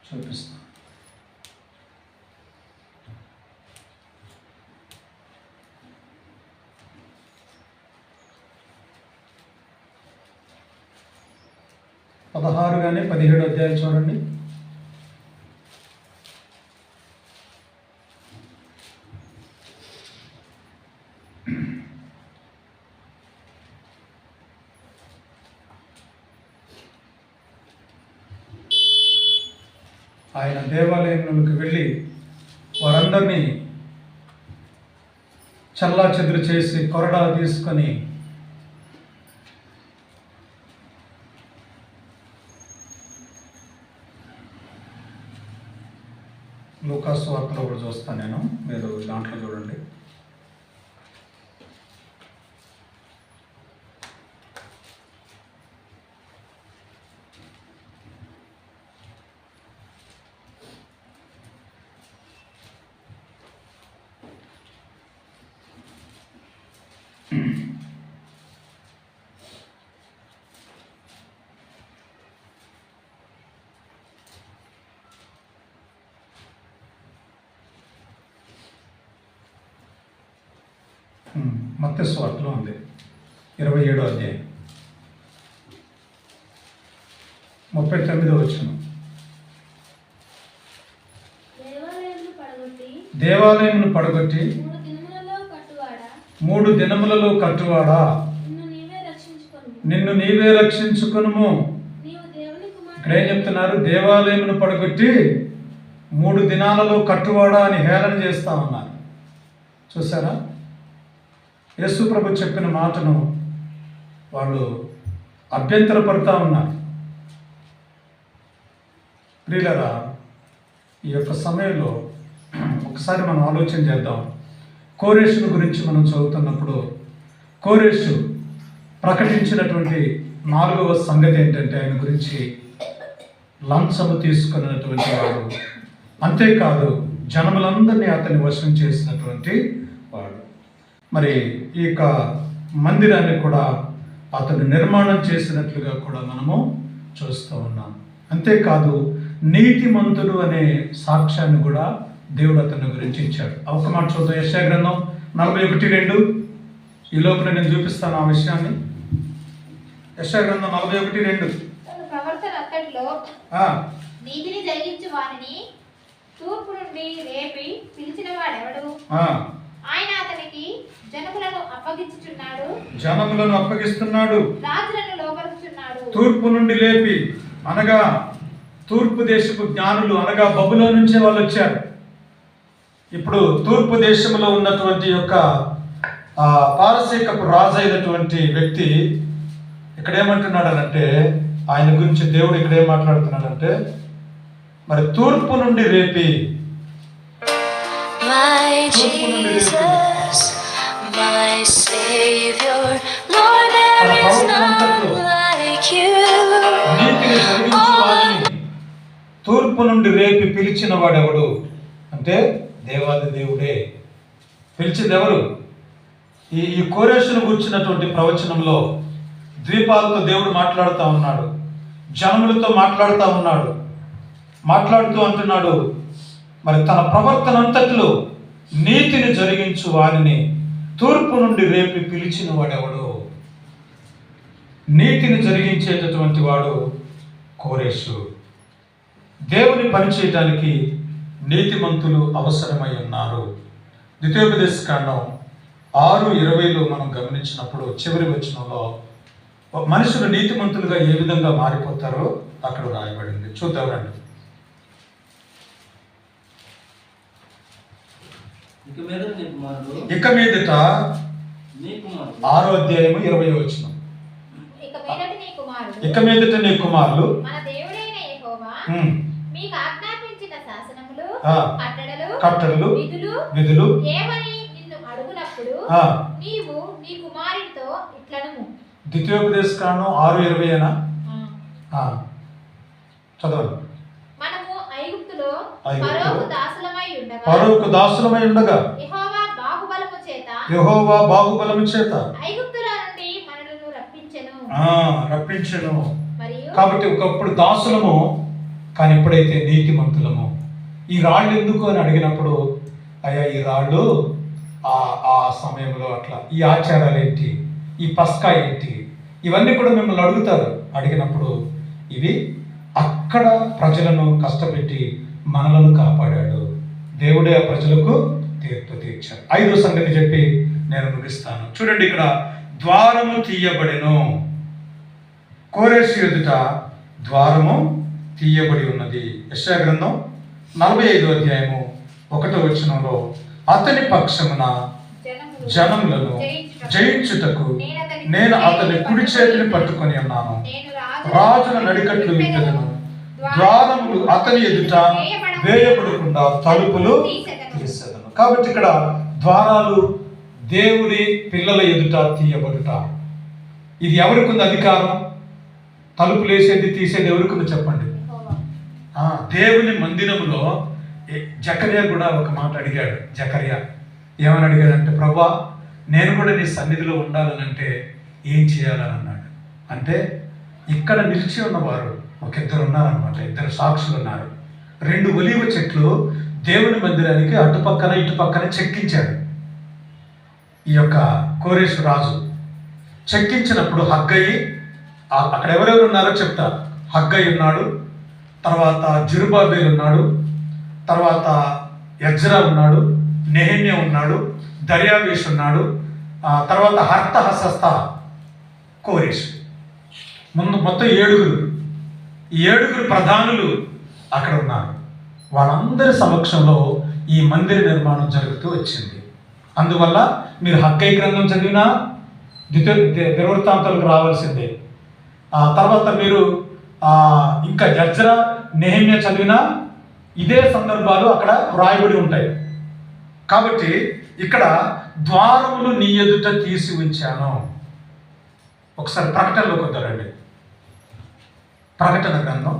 చూపిస్తాను. కానీ 17 అధ్యాయాలు చూడండి. ఆయన దేవాలయంలోకి వెళ్ళి వారందరినీ చల్లా చెదురు చేసి కొరడా తీసుకొని లూకాసు వార్తలో కూడా చూస్తాను నేను, మీరు దాంట్లో చూడండి. మత్తయి సువార్తలో ఉంది 27వ అధ్యాయం 39వ వచనం. దేవాలయమును పడగొట్టి 3 దినములలో కట్టువాడా, నిన్ను నీవే రక్షించుకొనుము. ఇక్కడ ఏం చెప్తున్నారు? దేవాలయమును పడగొట్టి 3 దినాలలో కట్టువాడా అని హేళన చేస్తా ఉన్నారు. చూసారా? యేసు ప్రభు చెప్పిన మాటను వాళ్ళు అభ్యంతరపడుతూ ఉన్నారు. ప్రియులారా, ఈ యొక్క సమయంలో ఒకసారి మనం ఆలోచన చేద్దాం. కోరేషును గురించి మనం చదువుతున్నప్పుడు కోరేషు ప్రకటించినటువంటి 4వ సంగతి ఏంటంటే ఆయన గురించి లంచము తీసుకున్నటువంటి వాడు, అంతేకాదు జనములందరినీ అతన్ని వశం చేసినటువంటి వాడు. మరి ఈ యొక్క మందిరాన్ని కూడా అతను నిర్మాణం చేసినట్లుగా కూడా మనము చూస్తూ ఉన్నాం. అంతేకాదు నీతిమంతుడు అనే సాక్ష్యాన్ని కూడా దేవుడు అతని గురించి ఇచ్చాడు. ఒక మాట చూద్దాం. యెషయా గ్రంథం 41:2. ఈ లోపల నేను చూపిస్తాను ఆ విషయాన్ని. యెషయా గ్రంథం 41:2. ప్రవర్తన అంతటిలో నీతిని జరిగించు వారిని తూర్పు నుండి రేపి పిలిచిన వాడెవడు? ఆయన అతనికి జనములను అప్పగిస్తున్నాడు, రాజులను లోపరుచున్నాడు. తూర్పు నుండి లేపి అనగా తూర్పు దేశపు జ్ఞానులు అనగా బబులోను నుంచే వాళ్ళు వచ్చారు. ఇప్పుడు తూర్పు దేశంలో ఉన్నటువంటి యొక్క పారసీకపు రాజు అయినటువంటి వ్యక్తి ఇక్కడ ఏమంటున్నాడు అంటే ఆయన గురించి దేవుడు ఇక్కడ ఏం మాట్లాడుతున్నాడంటే, మరి తూర్పు నుండి రేపి, తూర్పు నుండి రేపి పిలిచిన వాడెవడు అంటే దేవాది దేవుడే. పిలిచింది ఎవరు? ఈ కోరేషును గురించినటువంటి ప్రవచనంలో ద్వీపాలతో దేవుడు మాట్లాడుతూ ఉన్నాడు, జనములతో మాట్లాడుతూ ఉన్నాడు. మాట్లాడుతూ అంటున్నాడు, మరి తన ప్రవర్తన అంతట్లో నీతిని జరిగించు వారిని తూర్పు నుండి రేపి పిలిచిన వాడెవడు? నీతిని జరిగించేటటువంటి వాడు కోరేషు. దేవుని పని చేయడానికి నీతిమంతులు అవసరమై ఉన్నారు. ద్వితీయోపదేశకాండం 6:20 మనం గమనించినప్పుడు చివరి వచనంలో మనుషులు నీతిమంతులుగా ఏ విధంగా మారిపోతారో అక్కడ రాయబడింది. చూద్దామండి. ఇక మీదట 6వ అధ్యాయము 20వ వచనం. ఇక మీదట నీ కుమారులు మన దేవుడైన యెహోవా మీకు ఆజ్ఞాపించిన శాసనములు, కట్టడలు, విధులు ఏమని నిన్ను అడుగునప్పుడు నీవు నీ కుమారునితో ఇట్లనము. ద్వితీయోపదేశకాండం 6:20 చదవండి. మనము ఐగుప్తులో ఫరోకు దాసులమై ఉండగా యెహోవా బాహుబలము చేత ఐగుప్తుల నుండి మనలను రప్పించెను. కాబట్టి ఒకప్పుడు దాసులము, కానీ ఎప్పుడైతే నీతిమంతులము. ఈ రాళ్ళు ఎందుకు అని అడిగినప్పుడు, అయ్యా ఈ రాళ్ళు ఆ సమయంలో అట్లా, ఈ ఆచారాలు ఏంటి, ఈ పస్కా ఏంటి, ఇవన్నీ కూడా మిమ్మల్ని అడుగుతారు. అడిగినప్పుడు ఇవి అక్కడ ప్రజలను కష్టపెట్టి మనలను కాపాడాడు. దేవుడే ఆ ప్రజలకు తీర్పు తీర్చాడు. 5వ సంగతి చెప్పి నేను ముగిస్తాను. చూడండి, ఇక్కడ ద్వారము తీయబడెను. కోరేషు ఎదుట ద్వారము తీయబడి ఉన్నది. యెషయా గ్రంథం 45వ అధ్యాయము 1వ వచనంలో అతని పక్షమున జనములను జయించుటకు నేను అతని కుడి చేతిని పట్టుకొని ఉన్నాను, రాజుల నడికట్లు విద్దెదను, ద్వారములు అతని ఎదుట వేయబడకుండా తలుపులు తీసేదను. కాబట్టి ఇక్కడ ద్వారాలు దేవుడి పిల్లల ఎదుట తీయబడుట. ఇది ఎవరికి ఉంది అధికారం? తలుపులు వేసేది తీసేది ఎవరికి ఉంది చెప్పండి? దేవుని మందిరంలో జకర్యా కూడా ఒక మాట అడిగాడు. జకర్యా ఏమని అడిగాడంటే, ప్రభా నేను కూడా నీ సన్నిధిలో ఉండాలనంటే ఏం చేయాలని అన్నాడు. అంటే ఇక్కడ నిలిచి ఉన్నవారు ఒక ఇద్దరు ఉన్నారనమాట. 2 సాక్షులు ఉన్నారు. 2 ఒలీవ చెట్లు దేవుని మందిరానికి అటుపక్కన ఇటుపక్కన చెక్కించాడు ఈ యొక్క కోరేషు రాజు. చెక్కించినప్పుడు హగ్గయి, అక్కడ ఎవరెవరు ఉన్నారో చెప్తా. హగ్గయి ఉన్నాడు, తర్వాత జెరుబ్బాబెలు ఉన్నాడు, తర్వాత ఎజ్రా ఉన్నాడు, నెహెమ్యా ఉన్నాడు, దర్యావేషు ఉన్నాడు, తర్వాత హర్తహసస్త, కోరేషు. మొత్తం 7. ఈ 7 ప్రధానులు అక్కడ ఉన్నారు. వాళ్ళందరి సమక్షంలో ఈ మందిర నిర్మాణం జరుగుతూ వచ్చింది. అందువల్ల మీరు హగ్గయి గ్రంథం చదివినా దినవృత్తాంతాలకు రావాల్సిందే. తర్వాత మీరు ఇంకా ఎజ్రా, నెహెమ్యా చదివినా ఇదే సందర్భాలు అక్కడ వ్రాయబడి ఉంటాయి. కాబట్టి ఇక్కడ ద్వారములు నీ ఎదుట తీసి ఉంచాను. ఒకసారి ప్రకటనలోకి వద్దారండి. ప్రకటన గ్రంథం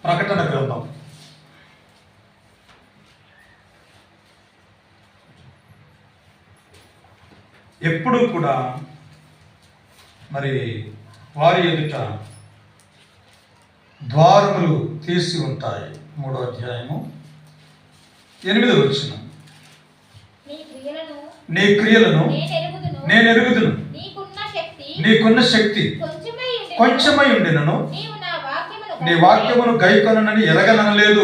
8 ఎప్పుడూ కూడా మరి వారి ఎదుట ద్వారములు తీసి ఉంటాయి. 3వ అధ్యాయము 8వ వచనం. నీ క్రియలను నేను ఎరుగుదును, నీకున్న శక్తి కొంచెమై ఉండినను నీ వాక్యమును గైకొనని ఎరగనలేదు.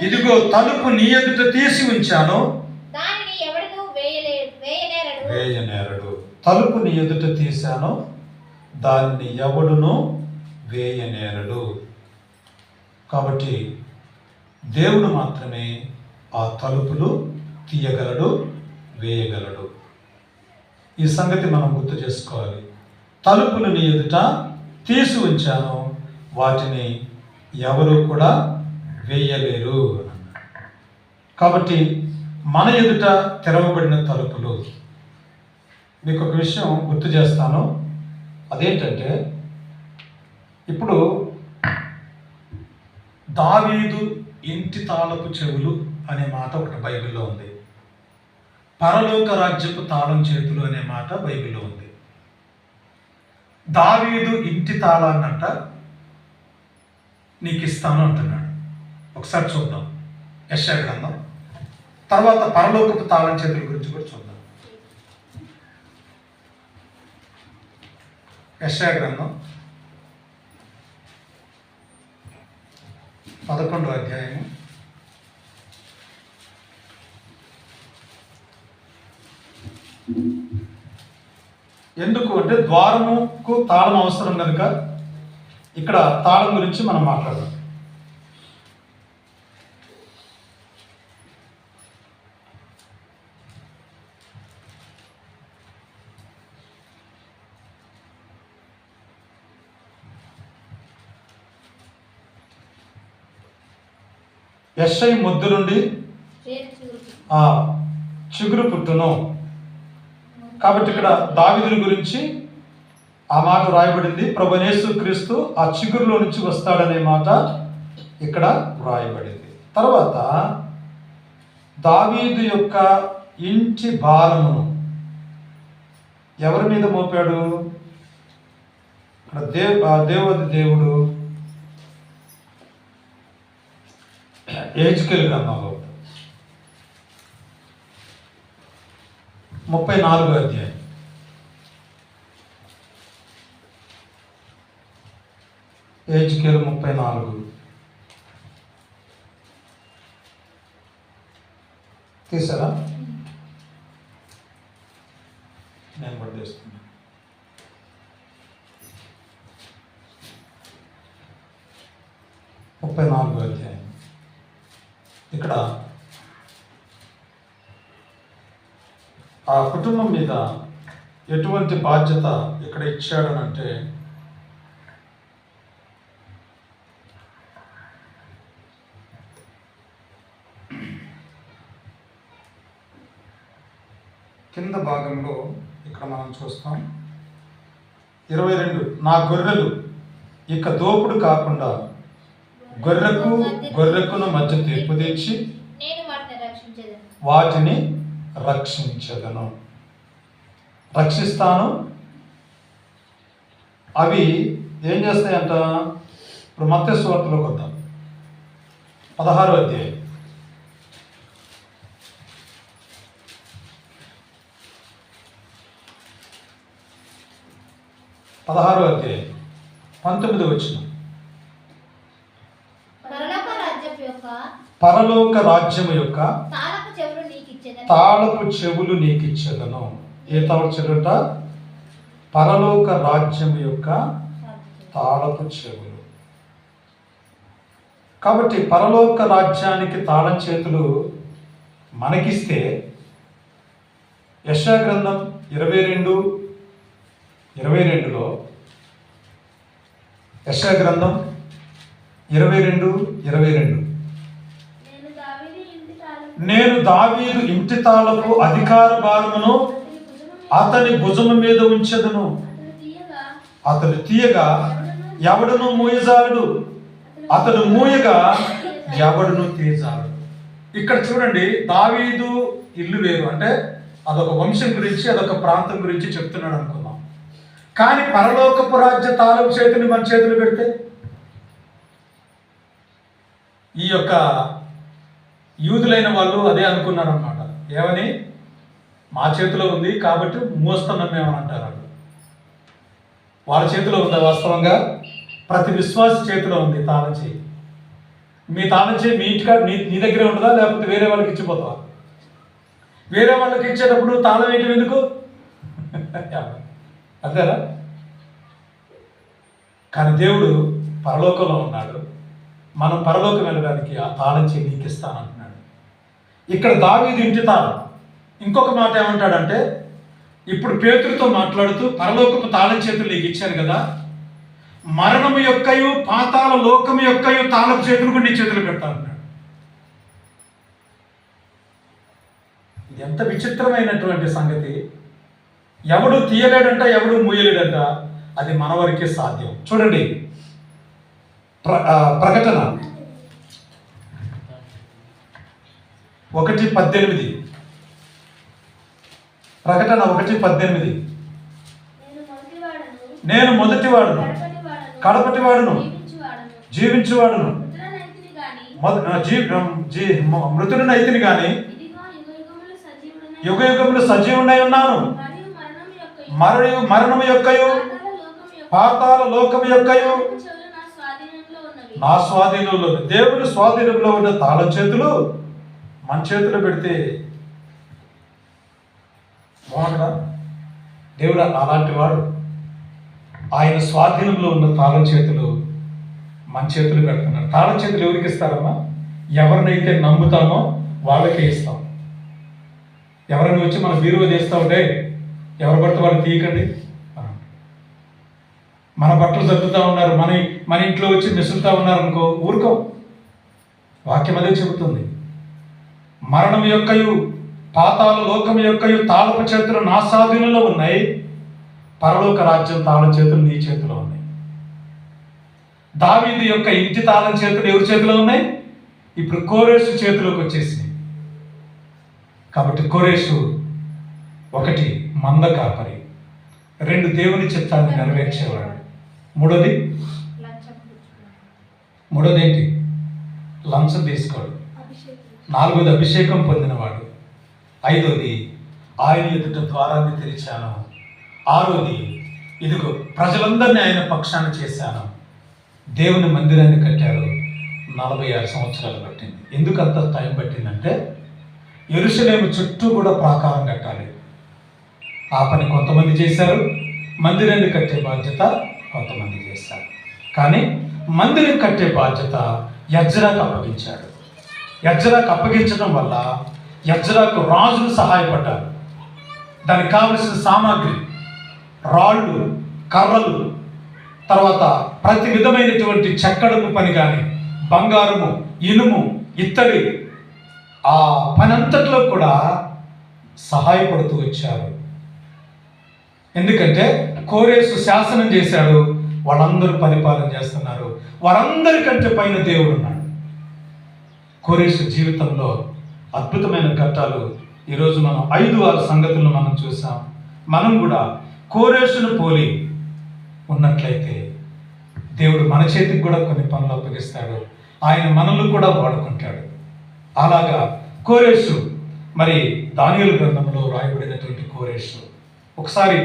ఇదిగో తలుపు నీ ఎదుట తీసి ఉంచాను, వేయనేరడు. తలుపు నీ ఎదుట తీశాను, దానిని ఎవడును వేయనేరడు. కాబట్టి దేవుడు మాత్రమే ఆ తలుపులు తీయగలడు, వేయగలడు. ఈ సంగతి మనం గుర్తు చేసుకోవాలి. తలుపులు నీ ఎదుట తీసి ఉంచాను, వాటిని ఎవరు కూడా వేయలేరు. కాబట్టి మన ఎదుట తెరవబడిన తలుపులు. మీకు ఒక విషయం గుర్తు చేస్తాను. అదేంటంటే, ఇప్పుడు దావీదు ఇంటి తాళపు చెవులు అనే మాట ఒకటి బైబిల్లో ఉంది. పరలోక రాజ్యపు తాళం చేతులు అనే మాట బైబిల్లో ఉంది. దావీదు ఇంటి తాళాన్నంట నీకు ఇస్తాను అంటున్నాడు. ఒకసారి చూద్దాం యెషయా గ్రంథం. తర్వాత పరలోకపు తాళం చేతుల గురించి కూడా చూద్దాం. యెషయా గ్రంథం 11వ అధ్యాయము 1. ఎందుకు అంటే ద్వారముకు తాళం అవసరం కనుక ఇక్కడ తాళం గురించి మనం మాట్లాడదాం. యెషయా మొద్దు నుండి చిగురు పుట్టును. కాబట్టి ఇక్కడ దావీదుని గురించి ఆ మాట రాయబడింది. ప్రభువైన యేసుక్రీస్తు ఆ చిగురులో నుంచి వస్తాడనే మాట ఇక్కడ రాయబడింది. తర్వాత దావీదు యొక్క ఇంటి భారమును ఎవరి మీద మోపాడు? ఇక్కడ దేవుడు యెహెజ్కేలు గ్రంథంలో 34వ అధ్యాయం. యెహెజ్కేలు 34. తీసారా? నేను పట్టేస్తున్నా. 34వ అధ్యాయం. ఇక్కడ ఆ కుటుంబం మీద ఎటువంటి బాధ్యత ఇక్కడ ఇచ్చాడనంటే, కింద భాగంలో ఇక్కడ మనం చూస్తాం 22. నా గొర్రెలు ఇక దోపుడు కాకుండా గొర్రెకును మధ్య తీర్పు తెచ్చి వాటిని రక్షించదను. రక్షిస్తాను. అవి ఏం చేస్తాయంట? ఇప్పుడు మత్తయి సువార్తలోకి వద్దాం. 16వ అధ్యాయం. 16వ అధ్యాయం 19వ వచనం. పరలోక రాజ్యము యొక్క తాళపు చెవులు నీకు ఇచ్చేదను. ఏ తాళపు చెవుట? పరలోక రాజ్యము యొక్క తాళపు చెవులు. కాబట్టి పరలోక రాజ్యానికి తాళం చేతులు మనకిస్తే, యెషయా గ్రంథం 22:22లో యెషయా గ్రంథం 22:22 నేను దావీదు ఇంటి తాళపు అధికార భారమును అతని భుజము మీద ఉంచెదను. అతడు తీయగా ఎవడును మూయజాలడు, అతడు మూయగా ఎవడును తీయజాలడు. ఇక్కడ చూడండి, దావీదు ఇల్లు వేరు అంటే అదొక వంశం గురించి, అదొక ప్రాంతం గురించి చెప్తున్నాడు అనుకుందాం. కానీ పరలోకపు రాజ్య తాళపు చేతిని మన చేతులు పెడితే ఈ యొక్క యూదులైన వాళ్ళు అదే అనుకున్నారు అన్నమాట. ఏమని? మా చేతిలో ఉంది కాబట్టి మోస్తున్నాం మేమని అంటారు. వాళ్ళ చేతిలో ఉందా? వాస్తవంగా ప్రతి విశ్వాసి చేతిలో ఉంది తాళం చేయి. మీ తాళం చేయి మీ ఇంటికాడ నీ దగ్గరే ఉంటుందా, లేకపోతే వేరే వాళ్ళకి ఇచ్చిపోతావా? వేరే వాళ్ళకి ఇచ్చేటప్పుడు తాళం వేయటం ఎందుకు? అంతేనా? కానీ దేవుడు పరలోకంలో ఉన్నాడు. మనం పరలోకం వెళ్ళడానికి ఆ తాళం చేయి నీకు ఇస్తానంటున్నాడు. ఇక్కడ దావీదు ఇంటి తాళం. ఇంకొక మాట ఏమంటాడంటే, ఇప్పుడు పేతురుతో మాట్లాడుతూ పరలోకపు తాళం చేతులు నీకు ఇచ్చాను కదా, మరణము యొక్కయు పాతాళ లోకము యొక్కయు తాళపు చేతులు కూడా నీ చేతులు పెడతా అన్నాడు. ఇది ఎంత విచిత్రమైనటువంటి సంగతి. ఎవడు తీయలేడంట, ఎవడు మూయలేడంట. అది మన వరకే సాధ్యం. చూడండి, ప్రకటన 1:18. ప్రకటన 1:18. నేను మొదటివాడును, కడపటివాడును, జీవించువాడును, మృతుడినైతిని గాని యుగ యుగములు సజీవుడై ఉన్నాను. మరియు మరణము యొక్కయు పాతాళ లోకము యొక్కయు నా స్వాధీనంలో. దేవుని స్వాధీనంలో ఉన్న తాళం చేతులు మన చేతులు పెడితే బాగుండదా? దేవుడు అలాంటి వాడు. ఆయన స్వాధీనంలో ఉన్న తాళం చేతులు మన చేతులు పెడుతున్నాడు. తాళం చేతులు ఎవరికి ఇస్తారమ్మా? ఎవరినైతే నమ్ముతామో వాళ్ళకే ఇస్తాం. ఎవరైనా వచ్చి మన బీరువా చేస్తూ ఉంటే ఎవరు పడితే వాళ్ళు తీయకండి. మన బట్టలు సర్దుతూ ఉన్నారు, మన ఇంట్లో వచ్చి మెసులుతూ ఉన్నారు అనుకో, ఊరుకో. వాక్యం అదే చెబుతుంది. మరణం యొక్కయు పాతాళ లోకం యొక్కయు తాళపు చేతులు నా స్వాధీనంలో ఉన్నాయి. పరలోక రాజ్యం తాళం చేతులు నీ చేతిలో ఉన్నాయి. దావీదు యొక్క ఇంటి తాళం చేతులు ఎవరి చేతిలో ఉన్నాయి? ఇప్పుడు కోరేషు చేతిలోకి వచ్చేసినాయి. కాబట్టి కోరేషు 1 మంద కాపరి, 2 దేవుని చిత్తాన్ని నెరవేర్చేవాడు, మూడోది ఏంటి? లంచం తీసుకోడు, 4వది అభిషేకం పొందినవాడు, 5వది ఆయన ఎదుట ద్వారాన్ని తెరిచాను, 6వది ఇదిగో ప్రజలందరినీ ఆయన పక్షాన చేశాను. దేవుని మందిరాన్ని కట్టారు. 46 సంవత్సరాలు పట్టింది. ఎందుకు అంత టైం పట్టిందంటే యెరూషలేము చుట్టూ కూడా ప్రాకారం కట్టాలి. ఆ పని కొంతమంది చేశారు. మందిరాన్ని కట్టే బాధ్యత కొంతమంది చేశారు. కానీ మందిరం కట్టే బాధ్యత ఎజ్రాకు అప్పగించాడు. ఎజ్రాకు అప్పగించడం వల్ల ఎజ్రాకు రాజులు సహాయపడ్డారు. దానికి కావలసిన సామాగ్రి, రాళ్ళు, కర్రలు, తర్వాత ప్రతి విధమైనటువంటి చెక్కడము పని కానీ, బంగారము, ఇనుము, ఇత్తడి, ఆ పని అంతట్లో కూడా సహాయపడుతూ వచ్చారు. ఎందుకంటే కోరేసు శాసనం చేశాడు, వాళ్ళందరూ పరిపాలన చేస్తున్నారు. వారందరికంటే పైన దేవుడు ఉన్నాడు. కోరేసు జీవితంలో అద్భుతమైన ఘట్టాలు ఈరోజు మనం 5-6 సంగతులను మనం చూసాం. మనం కూడా కోరేసును పోలి ఉన్నట్లయితే దేవుడు మన చేతికి కూడా కొన్ని పనులు అప్పగిస్తాడు. ఆయన మనల్ని కూడా వాడుకుంటాడు. అలాగా కోరేసు, మరి దానియేలు గ్రంథంలో రాయబడినటువంటి కోరేసు. ఒకసారి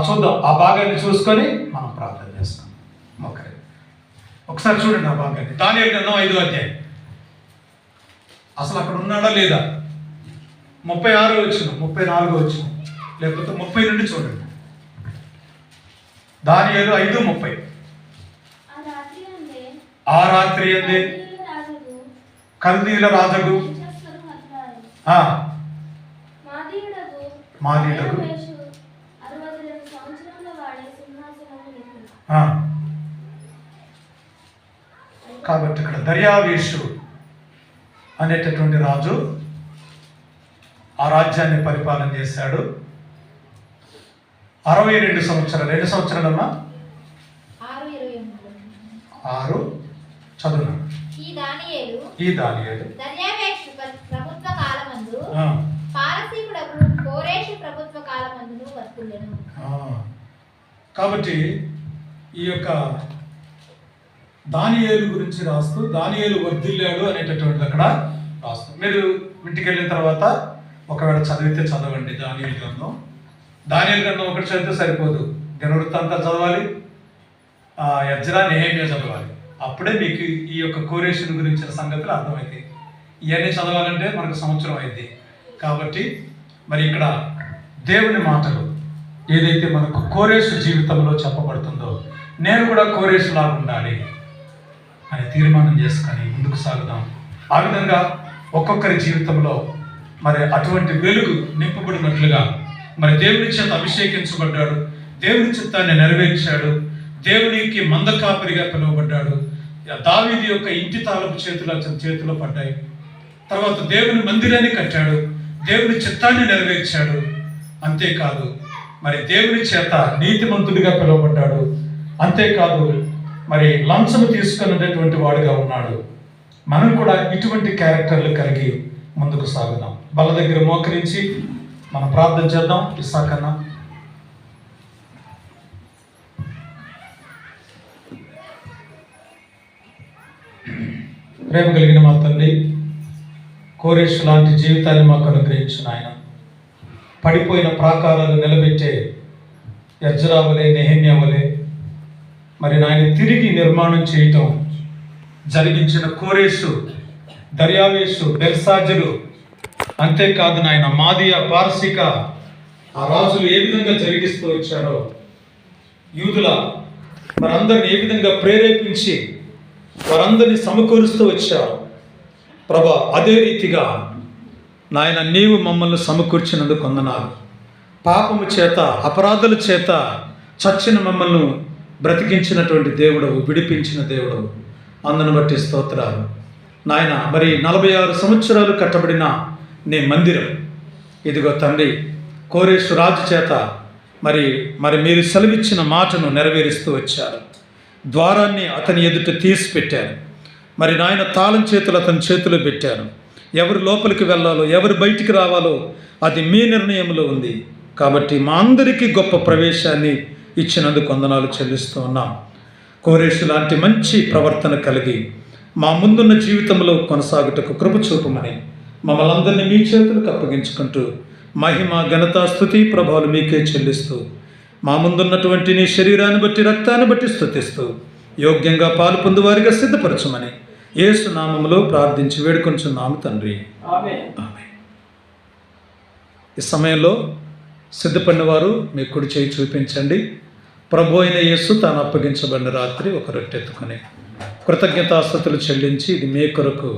చూద్దాం, ఆ భాగాన్ని చూసుకొని మనం ప్రార్థన చేస్తాం. ఒకసారి చూడండి ఆ భాగాన్ని. దానియేలు గ్రంథం 5వ అధ్యాయం. అసలు అక్కడ ఉన్నాడా లేదా? 36 వచ్చిన, 34 వచ్చిన, లేకపోతే 30 నుండి చూడండి. దానియేలు 5:30. ఆ రాత్రి అందే కల్దీల రాజగు మాదీయుడగు కాబట్టి ఇక్కడ దర్యావేషు అనేటటువంటి రాజు ఆ రాజ్యాన్ని పరిపాలన చేశాడు. 62 సంవత్సరాలు. ఎన్ని సంవత్సరాలమ్మా? 6 చదువు. ఈ దానియేలు దర్యావేషు ప్రభుత్వ కాలమందు పారసీకుడకు కోరేషు ప్రభుత్వ కాలమందును వర్తిల్లెను. కాబట్టి ఈ యొక్క దానియేలు గురించి రాస్తూ దానియేలు వర్ధిల్లాడు అనేటటువంటిది అక్కడ రాస్తూ, మీరు ఇంటికి వెళ్ళిన తర్వాత ఒకవేళ చదివితే చదవండి దానియేలు గ్రంథం. దానియేలు గ్రంథం ఒకటి చదివితే సరిపోదు, దినవృత్తాంతాలు చదవాలి, ఎజ్రా, నెహెమ్యా చదవాలి. అప్పుడే మీకు ఈ యొక్క కోరేషుని గురించిన సంగతులు అర్థమవుతాయి. ఇవన్నీ చదవాలంటే మనకు సంవత్సరం అయింది. కాబట్టి మరి ఇక్కడ దేవుని మాటలు ఏదైతే మనకు కోరేషు జీవితంలో చెప్పబడుతుందో, నేను కూడా కోరేషులాగా ఉండాలి అని తీర్మానం చేసుకొని ముందుకు సాగుదాం. ఆ విధంగా ఒక్కొక్కరి జీవితంలో మరి అటువంటి వెలుగు నింపబడినట్లుగా మరి దేవుని చేత అభిషేకించబడ్డాడు, దేవుని చిత్తాన్ని నెరవేర్చాడు, దేవునికి మందకాపరిగా పిలువబడ్డాడు. దావీదు యొక్క ఇంటి తాలపు చేతులు అతని చేతిలో పడ్డాయి. తర్వాత దేవుని మందిరాన్ని కట్టాడు, దేవుని చిత్తాన్ని నెరవేర్చాడు. అంతేకాదు మరి దేవుని చేత నీతిమంతుడిగా పిలువబడ్డాడు. అంతేకాదు మరి లంచము తీసుకున్నటువంటి వాడుగా ఉన్నాడు. మనం కూడా ఇటువంటి క్యారెక్టర్లు కలిగి ముందుకు సాగుదాం. బల దగ్గర మోకరించి మనం ప్రార్థన చేద్దాం. ఇస్సాకన్నా ప్రేమ కలిగిన మా తండ్రి, కోరేషు లాంటి జీవితాన్ని మాకు అనుగ్రహించిన ఆయన, పడిపోయిన ప్రాకారాలు నిలబెట్టే ఎజ్రా వలె, నెహెమ్యా వలె మరి నాయన తిరిగి నిర్మాణం చేయటం జరిగించిన కోరేషు, దర్యావేషు, బెల్సాజరు, అంతేకాదు నాయన మాదియా, పార్సిక ఆ రాజులు ఏ విధంగా జరిగిస్తూ వచ్చారో, యూదుల వారందరిని ఏ విధంగా ప్రేరేపించి వారందరినీ సమకూరుస్తూ వచ్చారు ప్రభా, అదే రీతిగా నాయన నీవు మమ్మల్ని సమకూర్చినందుకు వందనాలు. పాపము చేత, అపరాధుల చేత చచ్చిన మమ్మల్ని బ్రతికించినటువంటి దేవుడవు, విడిపించిన దేవుడవు, అందును బట్టి స్తోత్రాలు నాయన. మరి 46 సంవత్సరాలు కట్టబడిన నీ మందిరం ఇదిగో తండ్రి, కోరేషు రాజు చేత మరి మీరు సెలవిచ్చిన మాటను నెరవేరుస్తూ వచ్చారు. ద్వారాన్ని అతని ఎదుట తీసి పెట్టారు. మరి నాయన తాళం చేతులు అతని చేతిలో పెట్టారు. ఎవరు లోపలికి వెళ్ళాలో, ఎవరు బయటికి రావాలో అది మీ నిర్ణయంలో ఉంది. కాబట్టి మా అందరికీ గొప్ప ప్రవేశాన్ని ఇచ్చినందుకు వందనాలు చెల్లిస్తూ ఉన్నాం. కోరేషు లాంటి మంచి ప్రవర్తన కలిగి మా ముందున్న జీవితంలో కొనసాగుటకు కృప చూపమని మమ్మల్ని అందరినీ మీ చేతులకు అప్పగించుకుంటూ మహిమ, ఘనత, స్తుతి, ప్రభావాలు మీకే చెల్లిస్తూ మా ముందున్నటువంటి నీ శరీరాన్ని బట్టి, రక్తాన్ని బట్టి స్తుతిస్తూ యోగ్యంగా పాలు పొందువారిగా సిద్ధపరచమని యేసు నామములో ప్రార్థించి వేడుకొంచున్నాము తండ్రి, ఆమేన్. ఈ సమయంలో సిద్ధపడిన వారు మీ కుడి చేయి చూపించండి. ప్రభు అయిన యేసు తాను అప్పగించబడిన రాత్రి ఒక రొట్టెత్తుకొని కృతజ్ఞతాస్తుతులు చెల్లించి, ఇది మీ కొరకు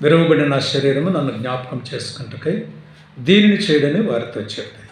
విరవబడిన నా శరీరము, నన్ను జ్ఞాపకం చేసుకుంటకై దీనిని చేయడని వారితో చెప్పారు.